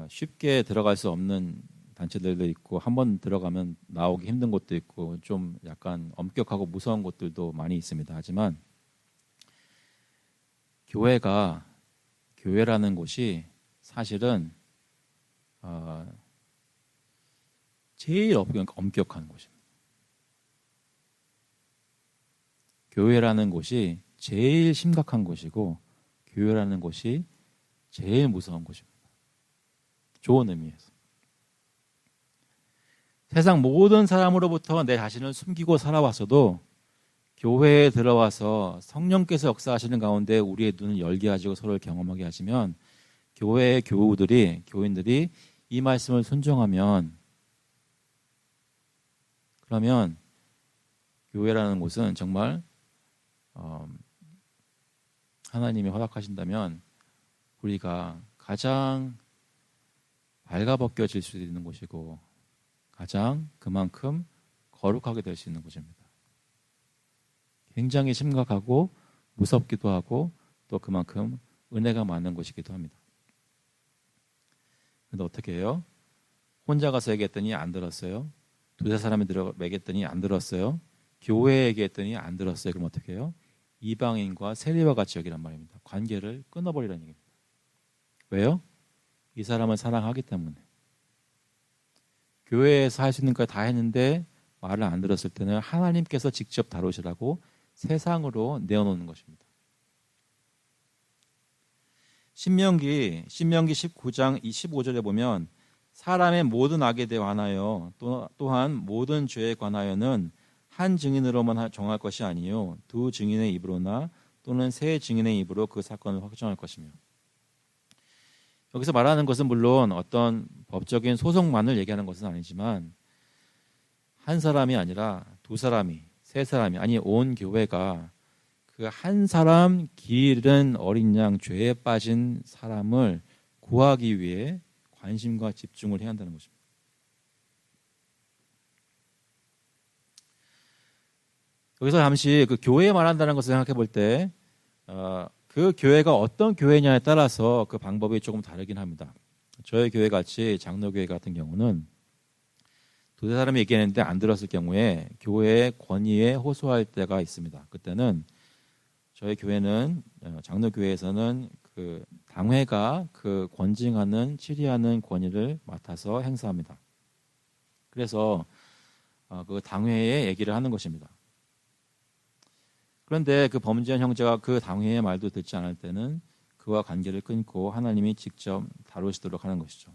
쉽게 들어갈 수 없는 단체들도 있고 한번 들어가면 나오기 힘든 곳도 있고 좀 약간 엄격하고 무서운 곳들도 많이 있습니다. 하지만 교회라는 곳이 사실은 제일 엄격한 곳입니다. 교회라는 곳이 제일 심각한 곳이고 교회라는 곳이 제일 무서운 곳입니다. 좋은 의미에서. 세상 모든 사람으로부터 내 자신을 숨기고 살아왔어도 교회에 들어와서 성령께서 역사하시는 가운데 우리의 눈을 열게 하시고 서로를 경험하게 하시면 교회의 교인들이 이 말씀을 순종하면 그러면 교회라는 곳은 정말 하나님이 허락하신다면 우리가 가장 발가벗겨질 수 있는 곳이고 가장 그만큼 거룩하게 될 수 있는 곳입니다. 굉장히 심각하고 무섭기도 하고 또 그만큼 은혜가 많은 곳이기도 합니다. 그런데 어떻게 해요? 혼자 가서 얘기했더니 안 들었어요. 두세 사람이 얘기했더니 안 들었어요. 교회에 얘기했더니 안 들었어요. 그럼 어떻게 해요? 이방인과 세리와 같이 여기란 말입니다. 관계를 끊어버리라는 얘기입니다. 왜요? 이 사람을 사랑하기 때문에. 교회에서 할 수 있는 걸 다 했는데 말을 안 들었을 때는 하나님께서 직접 다루시라고 세상으로 내어놓는 것입니다. 신명기 19장 25절에 보면 사람의 모든 악에 대해 관하여 또한 모든 죄에 관하여는 한 증인으로만 정할 것이 아니요 두 증인의 입으로나 또는 세 증인의 입으로 그 사건을 확정할 것이며. 여기서 말하는 것은 물론 어떤 법적인 소송만을 얘기하는 것은 아니지만 한 사람이 아니라 두 사람이 세 사람이 아니 온 교회가 그 한 사람 기른 어린 양 죄에 빠진 사람을 구하기 위해 관심과 집중을 해야 한다는 것입니다. 여기서 잠시 그 교회에 말한다는 것을 생각해 볼 때 그 교회가 어떤 교회냐에 따라서 그 방법이 조금 다르긴 합니다. 저희 교회 같이 장로교회 같은 경우는 두세 사람이 얘기했는데 안 들었을 경우에 교회의 권위에 호소할 때가 있습니다. 그때는 저희 교회는 장로교회에서는 그 당회가 그 권징하는 치리하는 권위를 맡아서 행사합니다. 그래서 그 당회에 얘기를 하는 것입니다. 그런데 그 범죄한 형제가 그 당회의 말도 듣지 않을 때는 그와 관계를 끊고 하나님이 직접 다루시도록 하는 것이죠.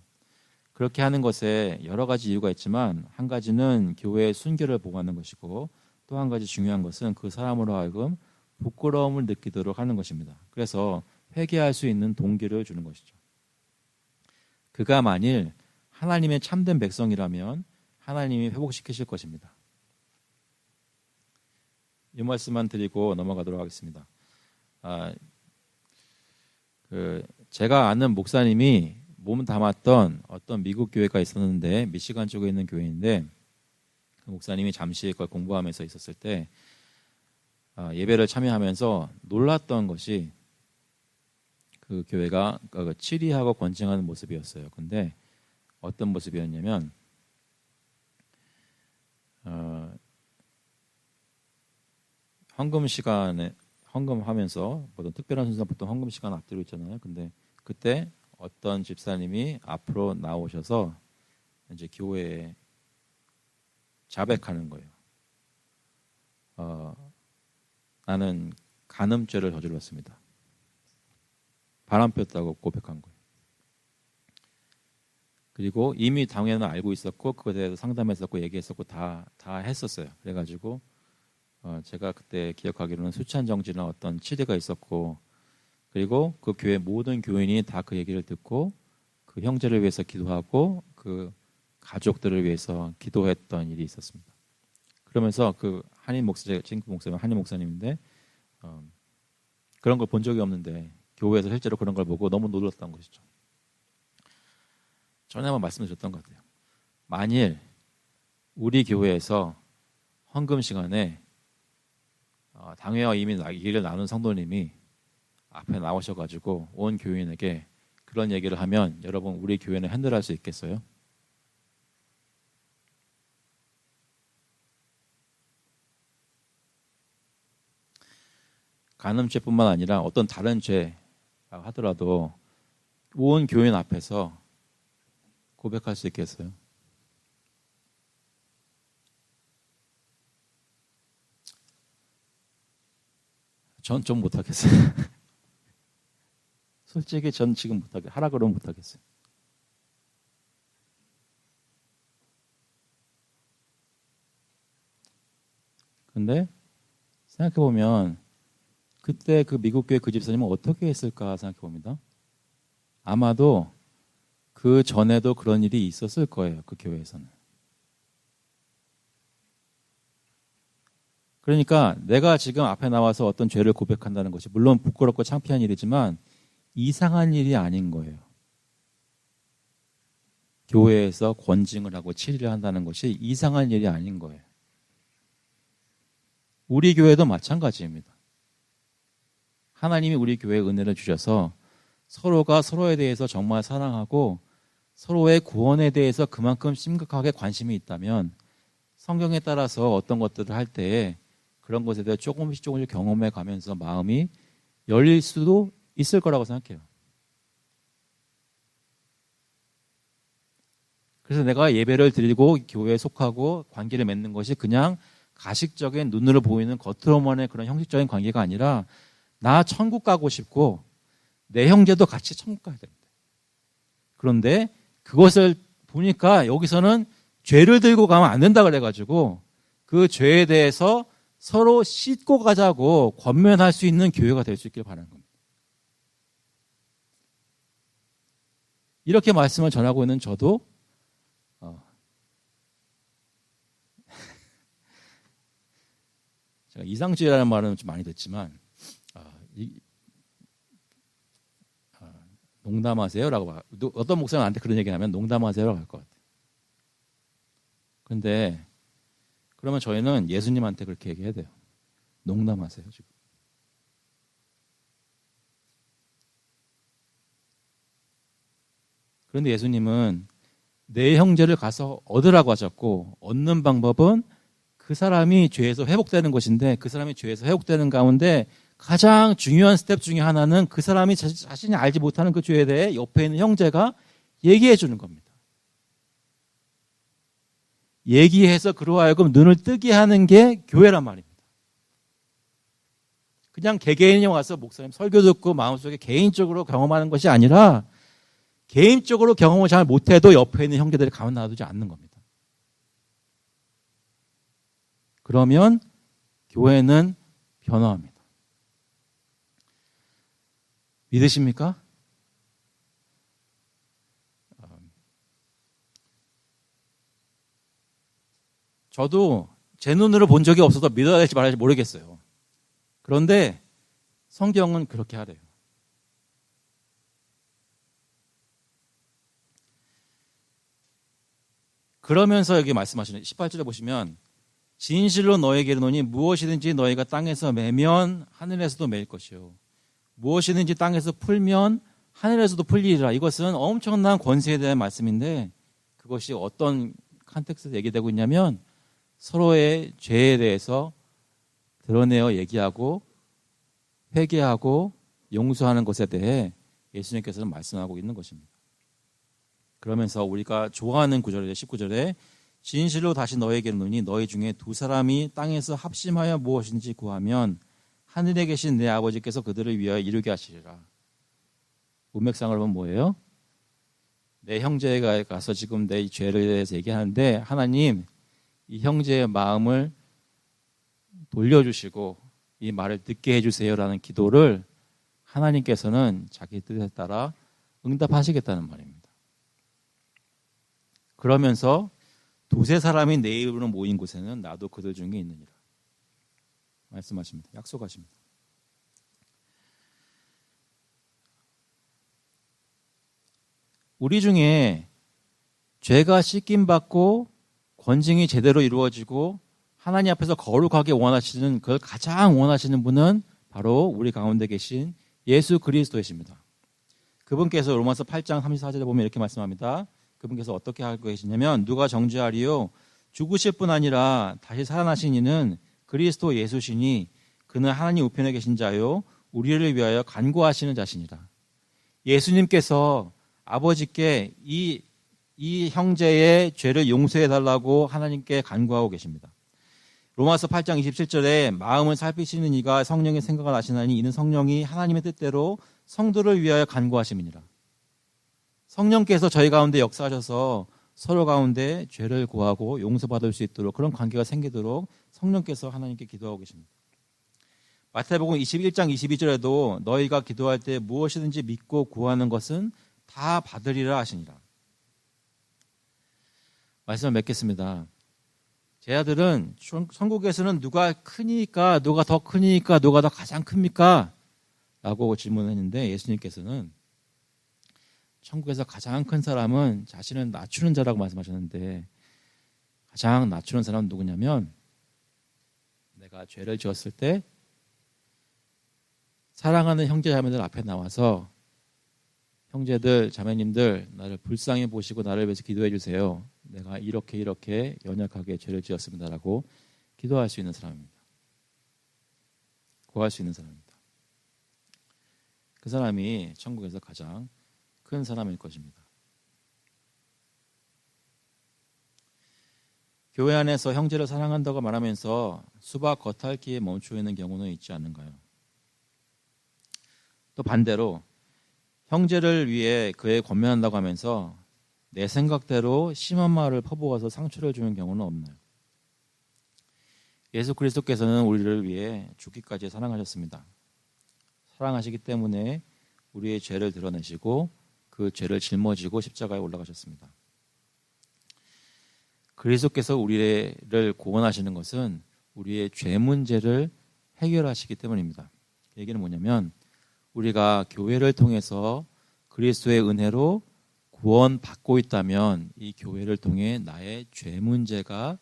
그렇게 하는 것에 여러 가지 이유가 있지만 한 가지는 교회의 순결을 보호하는 것이고 또 한 가지 중요한 것은 그 사람으로 하여금 부끄러움을 느끼도록 하는 것입니다. 그래서 회개할 수 있는 동기를 주는 것이죠. 그가 만일 하나님의 참된 백성이라면 하나님이 회복시키실 것입니다. 이 말씀만 드리고 넘어가도록 하겠습니다. 제가 아는 목사님이 몸 담았던 어떤 미국 교회가 있었는데 미시간 쪽에 있는 교회인데 그 목사님이 잠시 그걸 공부하면서 있었을 때 예배를 참여하면서 놀랐던 것이 그 교회가 치리하고 권징하는 모습이었어요. 근데 어떤 모습이었냐면 헌금 시간에 헌금하면서 보통 특별한 순서 보통 헌금 시간 앞두고 있잖아요. 근데 그때 어떤 집사님이 앞으로 나오셔서 이제 교회에 자백하는 거예요. 나는 간음죄를 저질렀습니다. 바람 폈다고 고백한 거예요. 그리고 이미 당연히 알고 있었고 그거에 대해서 상담했었고 얘기했었고 다 했었어요. 그래가지고 제가 그때 기억하기로는 수찬정지나 어떤 치료가 있었고 그리고 그 교회 모든 교인이 다 그 얘기를 듣고 그 형제를 위해서 기도하고 그 가족들을 위해서 기도했던 일이 있었습니다. 그러면서 그 한인 목사님, 한인 목사님인데 그런 걸 본 적이 없는데 교회에서 실제로 그런 걸 보고 너무 놀랐던 것이죠. 전에 한번 말씀드렸던 것 같아요. 만일 우리 교회에서 헌금 시간에 당회와 이미 얘기를 나눈 성도님이 앞에 나오셔가지고 온 교인에게 그런 얘기를 하면 여러분 우리 교회는 핸들할 수 있겠어요? 간음죄뿐만 아니라 어떤 다른 죄라고 하더라도 온 교인 앞에서 고백할 수 있겠어요? 전 좀 못하겠어요. 솔직히 전 지금 못하겠어요. 하라 그러면 못하겠어요. 근데 생각해보면 그때 그 미국 교회 그 집사님은 어떻게 했을까 생각해봅니다. 아마도 그 전에도 그런 일이 있었을 거예요. 그 교회에서는. 그러니까 내가 지금 앞에 나와서 어떤 죄를 고백한다는 것이 물론 부끄럽고 창피한 일이지만 이상한 일이 아닌 거예요. 교회에서 권징을 하고 치리를 한다는 것이 이상한 일이 아닌 거예요. 우리 교회도 마찬가지입니다. 하나님이 우리 교회에 은혜를 주셔서 서로가 서로에 대해서 정말 사랑하고 서로의 구원에 대해서 그만큼 심각하게 관심이 있다면 성경에 따라서 어떤 것들을 할 때에 그런 것에 대해 조금씩 경험해 가면서 마음이 열릴 수도 있을 거라고 생각해요. 그래서 내가 예배를 드리고 교회에 속하고 관계를 맺는 것이 그냥 가식적인 눈으로 보이는 겉으로만의 그런 형식적인 관계가 아니라 나 천국 가고 싶고 내 형제도 같이 천국 가야 됩니다. 그런데 그것을 보니까 여기서는 죄를 들고 가면 안 된다 그래가지고 그 죄에 대해서 서로 씻고 가자고 권면할 수 있는 교회가 될 수 있길 바라는 겁니다. 이렇게 말씀을 전하고 있는 저도 제가 이상주의라는 말은 좀 많이 듣지만 농담하세요라고 어떤 목사님 나한테 그런 얘기하면 농담하세요라고 할 것 같아요. 그런데 그러면 저희는 예수님한테 그렇게 얘기해야 돼요. 농담하세요 지금. 그런데 예수님은 내 형제를 가서 얻으라고 하셨고 얻는 방법은 그 사람이 죄에서 회복되는 것인데 그 사람이 죄에서 회복되는 가운데 가장 중요한 스텝 중에 하나는 그 사람이 자신이 알지 못하는 그 죄에 대해 옆에 있는 형제가 얘기해 주는 겁니다. 얘기해서 그로 하여금 눈을 뜨게 하는 게 교회란 말입니다. 그냥 개개인이 와서 목사님 설교 듣고 마음속에 개인적으로 경험하는 것이 아니라 개인적으로 경험을 잘 못해도 옆에 있는 형제들이 가만 놔두지 않는 겁니다. 그러면 교회는 변화합니다. 믿으십니까? 저도 제 눈으로 본 적이 없어서 믿어야 될지 말아야 될지 모르겠어요. 그런데 성경은 그렇게 하래요. 그러면서 여기 말씀하시는 18절에 보시면 진실로 너에게 이르노니 무엇이든지 너희가 땅에서 매면 하늘에서도 매일 것이요 무엇이든지 땅에서 풀면 하늘에서도 풀리리라. 이것은 엄청난 권세에 대한 말씀인데 그것이 어떤 컨텍스트에서 얘기되고 있냐면 서로의 죄에 대해서 드러내어 얘기하고 회개하고 용서하는 것에 대해 예수님께서는 말씀하고 있는 것입니다. 그러면서 우리가 좋아하는 구절에 19절에 진실로 다시 너에게 이르노니 너희 중에 두 사람이 땅에서 합심하여 무엇인지 구하면 하늘에 계신 내 아버지께서 그들을 위하여 이루게 하시리라. 문맥상을 보면 뭐예요? 내 형제가 가서 지금 내 죄를 대해서 얘기하는데 하나님 이 형제의 마음을 돌려주시고 이 말을 듣게 해주세요라는 기도를 하나님께서는 자기 뜻에 따라 응답하시겠다는 말입니다. 그러면서 두세 사람이 내 이름으로 모인 곳에는 나도 그들 중에 있느니라 말씀하십니다. 약속하십니다. 우리 중에 죄가 씻김받고 권징이 제대로 이루어지고 하나님 앞에서 거룩하게 원하시는 그걸 가장 원하시는 분은 바로 우리 가운데 계신 예수 그리스도이십니다. 그분께서 로마서 8장 34절에 보면 이렇게 말씀합니다. 그분께서 어떻게 하고 계시냐면 누가 정죄하리요 죽으실 뿐 아니라 다시 살아나신 이는 그리스도 예수시니 그는 하나님 우편에 계신 자요 우리를 위하여 간구하시는 자시니라. 예수님께서 아버지께 이 형제의 죄를 용서해 달라고 하나님께 간구하고 계십니다. 로마서 8장 27절에 마음을 살피시는 이가 성령의 생각을 아시나니 이는 성령이 하나님의 뜻대로 성도를 위하여 간구하심이니라. 성령께서 저희 가운데 역사하셔서 서로 가운데 죄를 구하고 용서받을 수 있도록 그런 관계가 생기도록 성령께서 하나님께 기도하고 계십니다. 마태복음 21장 22절에도 너희가 기도할 때 무엇이든지 믿고 구하는 것은 다 받으리라 하시니라. 말씀을 맺겠습니다. 제 아들은 천국에서는 누가 크니까 누가 더 크니까 누가 더 가장 큽니까? 라고 질문했는데 예수님께서는 천국에서 가장 큰 사람은 자신을 낮추는 자라고 말씀하셨는데 가장 낮추는 사람은 누구냐면 내가 죄를 지었을 때 사랑하는 형제 자매들 앞에 나와서 형제들 자매님들 나를 불쌍히 보시고 나를 위해서 기도해 주세요. 내가 이렇게 연약하게 죄를 지었습니다라고 기도할 수 있는 사람입니다. 구할 수 있는 사람입니다. 그 사람이 천국에서 가장 큰 사람일 것입니다. 교회 안에서 형제를 사랑한다고 말하면서 수박 겉핥기에 멈추어 있는 경우는 있지 않은가요? 또 반대로 형제를 위해 그에 권면한다고 하면서 내 생각대로 심한 말을 퍼부어서 상처를 주는 경우는 없나요? 예수 그리스도께서는 우리를 위해 죽기까지 사랑하셨습니다. 사랑하시기 때문에 우리의 죄를 드러내시고 그 죄를 짊어지고 십자가에 올라가셨습니다. 그리스도께서 우리를 구원하시는 것은 우리의 죄 문제를 해결하시기 때문입니다. 그 얘기는 뭐냐면 우리가 교회를 통해서 그리스도의 은혜로 구원받고 있다면 이 교회를 통해 나의 죄 문제가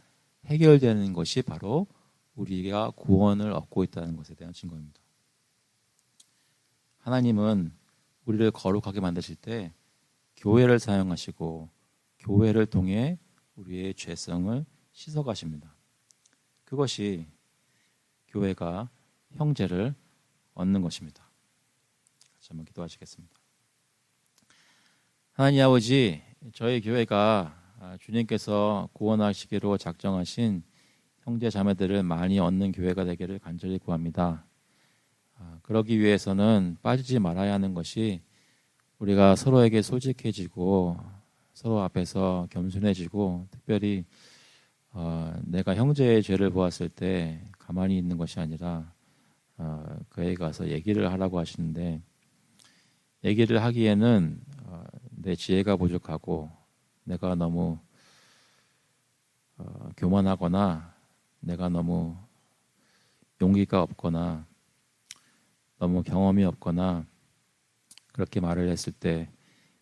해결되는 것이 바로 우리가 구원을 얻고 있다는 것에 대한 증거입니다. 하나님은 우리를 거룩하게 만드실 때 교회를 사용하시고 교회를 통해 우리의 죄성을 씻어가십니다. 그것이 교회가 형제를 얻는 것입니다. 같이 한번 기도하시겠습니다. 하나님 아버지, 저희 교회가 주님께서 구원하시기로 작정하신 형제 자매들을 많이 얻는 교회가 되기를 간절히 구합니다. 그러기 위해서는 빠지지 말아야 하는 것이 우리가 서로에게 솔직해지고 서로 앞에서 겸손해지고 특별히 내가 형제의 죄를 보았을 때 가만히 있는 것이 아니라 그에 가서 얘기를 하라고 하시는데 얘기를 하기에는 내 지혜가 부족하고 내가 너무 교만하거나 내가 너무 용기가 없거나 너무 경험이 없거나 그렇게 말을 했을 때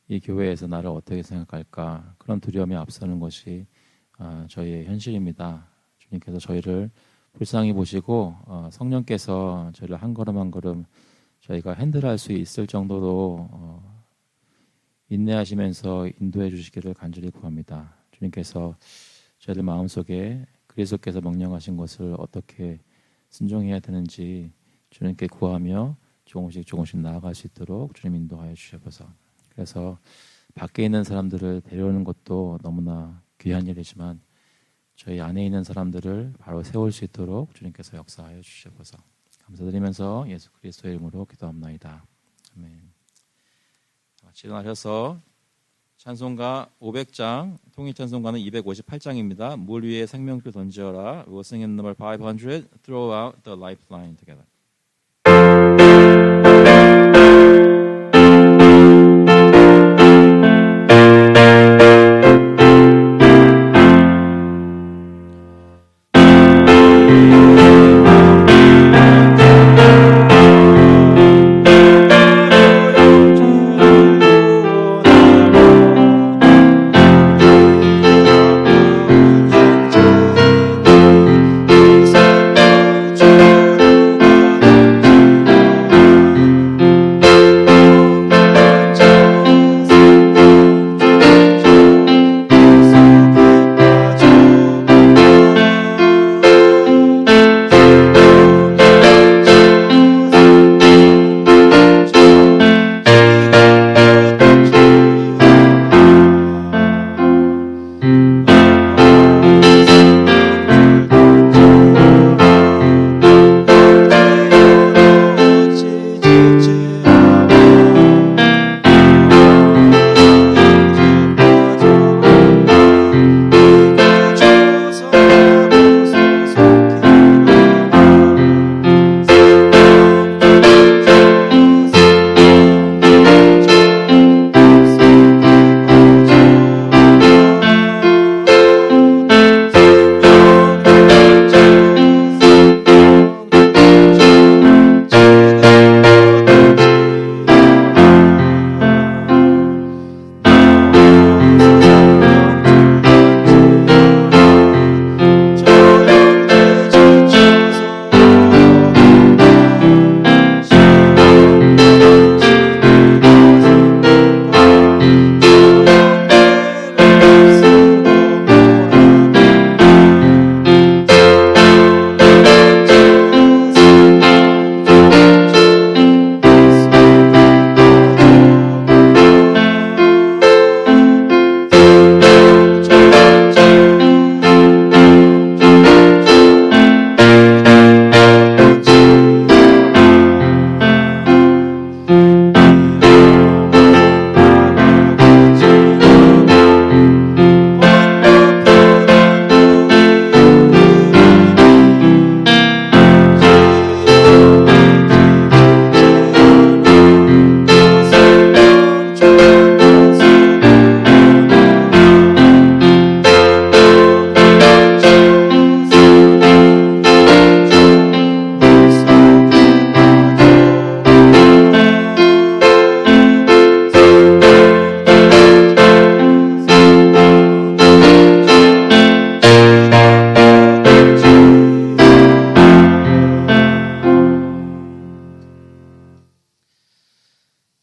이 교회에서 나를 어떻게 생각할까 그런 두려움이 앞서는 것이 저희의 현실입니다. 주님께서 저희를 불쌍히 보시고 성령께서 저희를 한 걸음 한 걸음 저희가 핸들할 수 있을 정도로 인내하시면서 인도해 주시기를 간절히 구합니다. 주님께서 저희들 마음속에 그리스도께서 명령하신 것을 어떻게 순종해야 되는지 주님께 구하며 조금씩 나아갈 수 있도록 주님 인도하여 주셔서, 그래서 밖에 있는 사람들을 데려오는 것도 너무나 귀한 일이지만 저희 안에 있는 사람들을 바로 세울 수 있도록 주님께서 역사하여 주셔서 감사드리면서 예수 그리스도의 이름으로 기도합나이다. 아멘. 같이 일어나셔서 찬송가 500장, 통일찬송가는 258장입니다. 물 위에 생명줄 던지어라. We will sing in number 500, Throw out the lifeline together.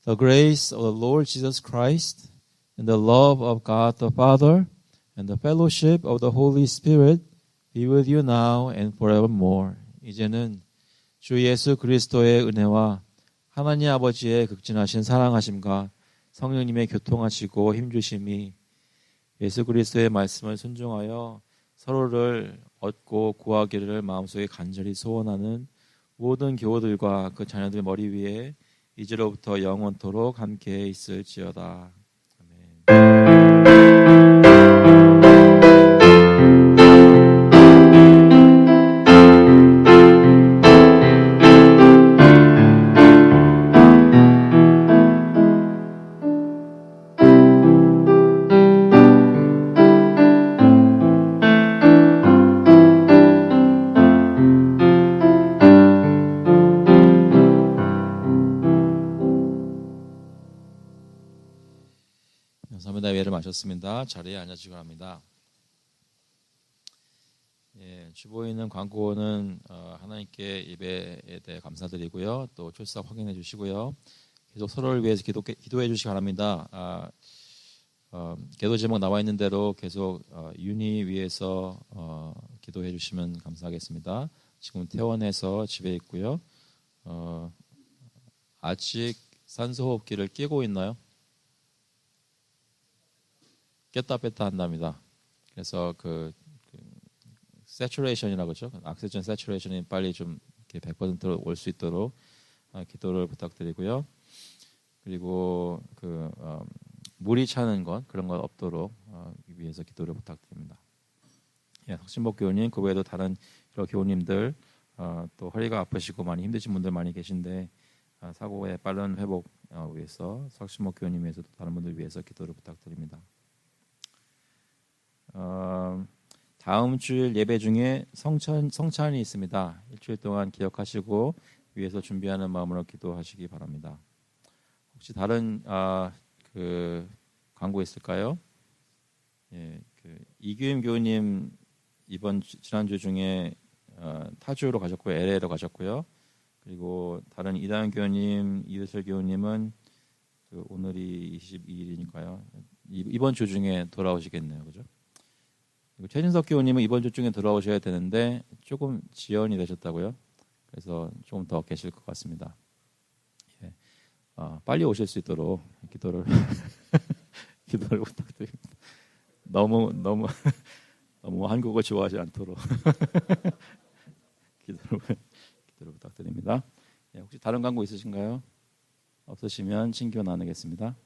The grace of the Lord Jesus Christ and the love of God the Father and the fellowship of the Holy Spirit be with you now and forevermore. 이제는 주 예수 그리스도의 은혜와 하나님 아버지의 극진하신 사랑하심과 성령님의 교통하시고 힘주심이 예수 그리스도의 말씀을 순종하여 서로를 얻고 구하기를 마음속에 간절히 소원하는 모든 교우들과 그 자녀들 머리 위에 이제로부터 영원토록 함께 있을지어다. 아멘. 감사합니다. 예를 마셨습니다. 자리에 앉아주시기 바랍니다. 주보이는 광고는 하나님께 예배에 대해 감사드리고요. 또 출석 확인해 주시고요. 계속 서로를 위해서 기도해 주시기 바랍니다. 기도 제목 나와 있는 대로 계속 윤희 위해서 기도해 주시면 감사하겠습니다. 지금 퇴원해서 집에 있고요. 아직 산소호흡기를 끼고 있나요? 꼈다 뺐다 한답니다. 그래서 세츄레이션이라고 그러죠. 악세전 세츄레이션이 빨리 좀 100%로 올 수 있도록 기도를 부탁드리고요. 그리고 물이 차는 것 그런 것 없도록 위해서 기도를 부탁드립니다. 예, 석신복 교우님, 그 외에도 다른 여러 교우님들 또 허리가 아프시고 많이 힘드신 분들 많이 계신데 사고의 빠른 회복 위해서 석신복 교우님 위해서도 다른 분들 위해서 기도를 부탁드립니다. 다음 주일 예배 중에 성찬이 있습니다. 일주일 동안 기억하시고 위해서 준비하는 마음으로 기도하시기 바랍니다. 혹시 다른 광고 있을까요? 예, 이규임 교우님 이번 지난주 중에 타주로 가셨고요, LA로 가셨고요. 그리고 다른 이다현 교우님, 이유슬 교우님은 오늘이 22일이니까요. 이번 주 중에 돌아오시겠네요, 그죠? 그리고 최진석 교우님은 이번 주 중에 돌아오셔야 되는데 조금 지연이 되셨다고요. 그래서 조금 더 계실 것 같습니다. 예. 빨리 오실 수 있도록 기도를 부탁드립니다. 너무 한국어 좋아하지 않도록 기도를 부탁드립니다. 예, 혹시 다른 광고 있으신가요? 없으시면 친교 나누겠습니다.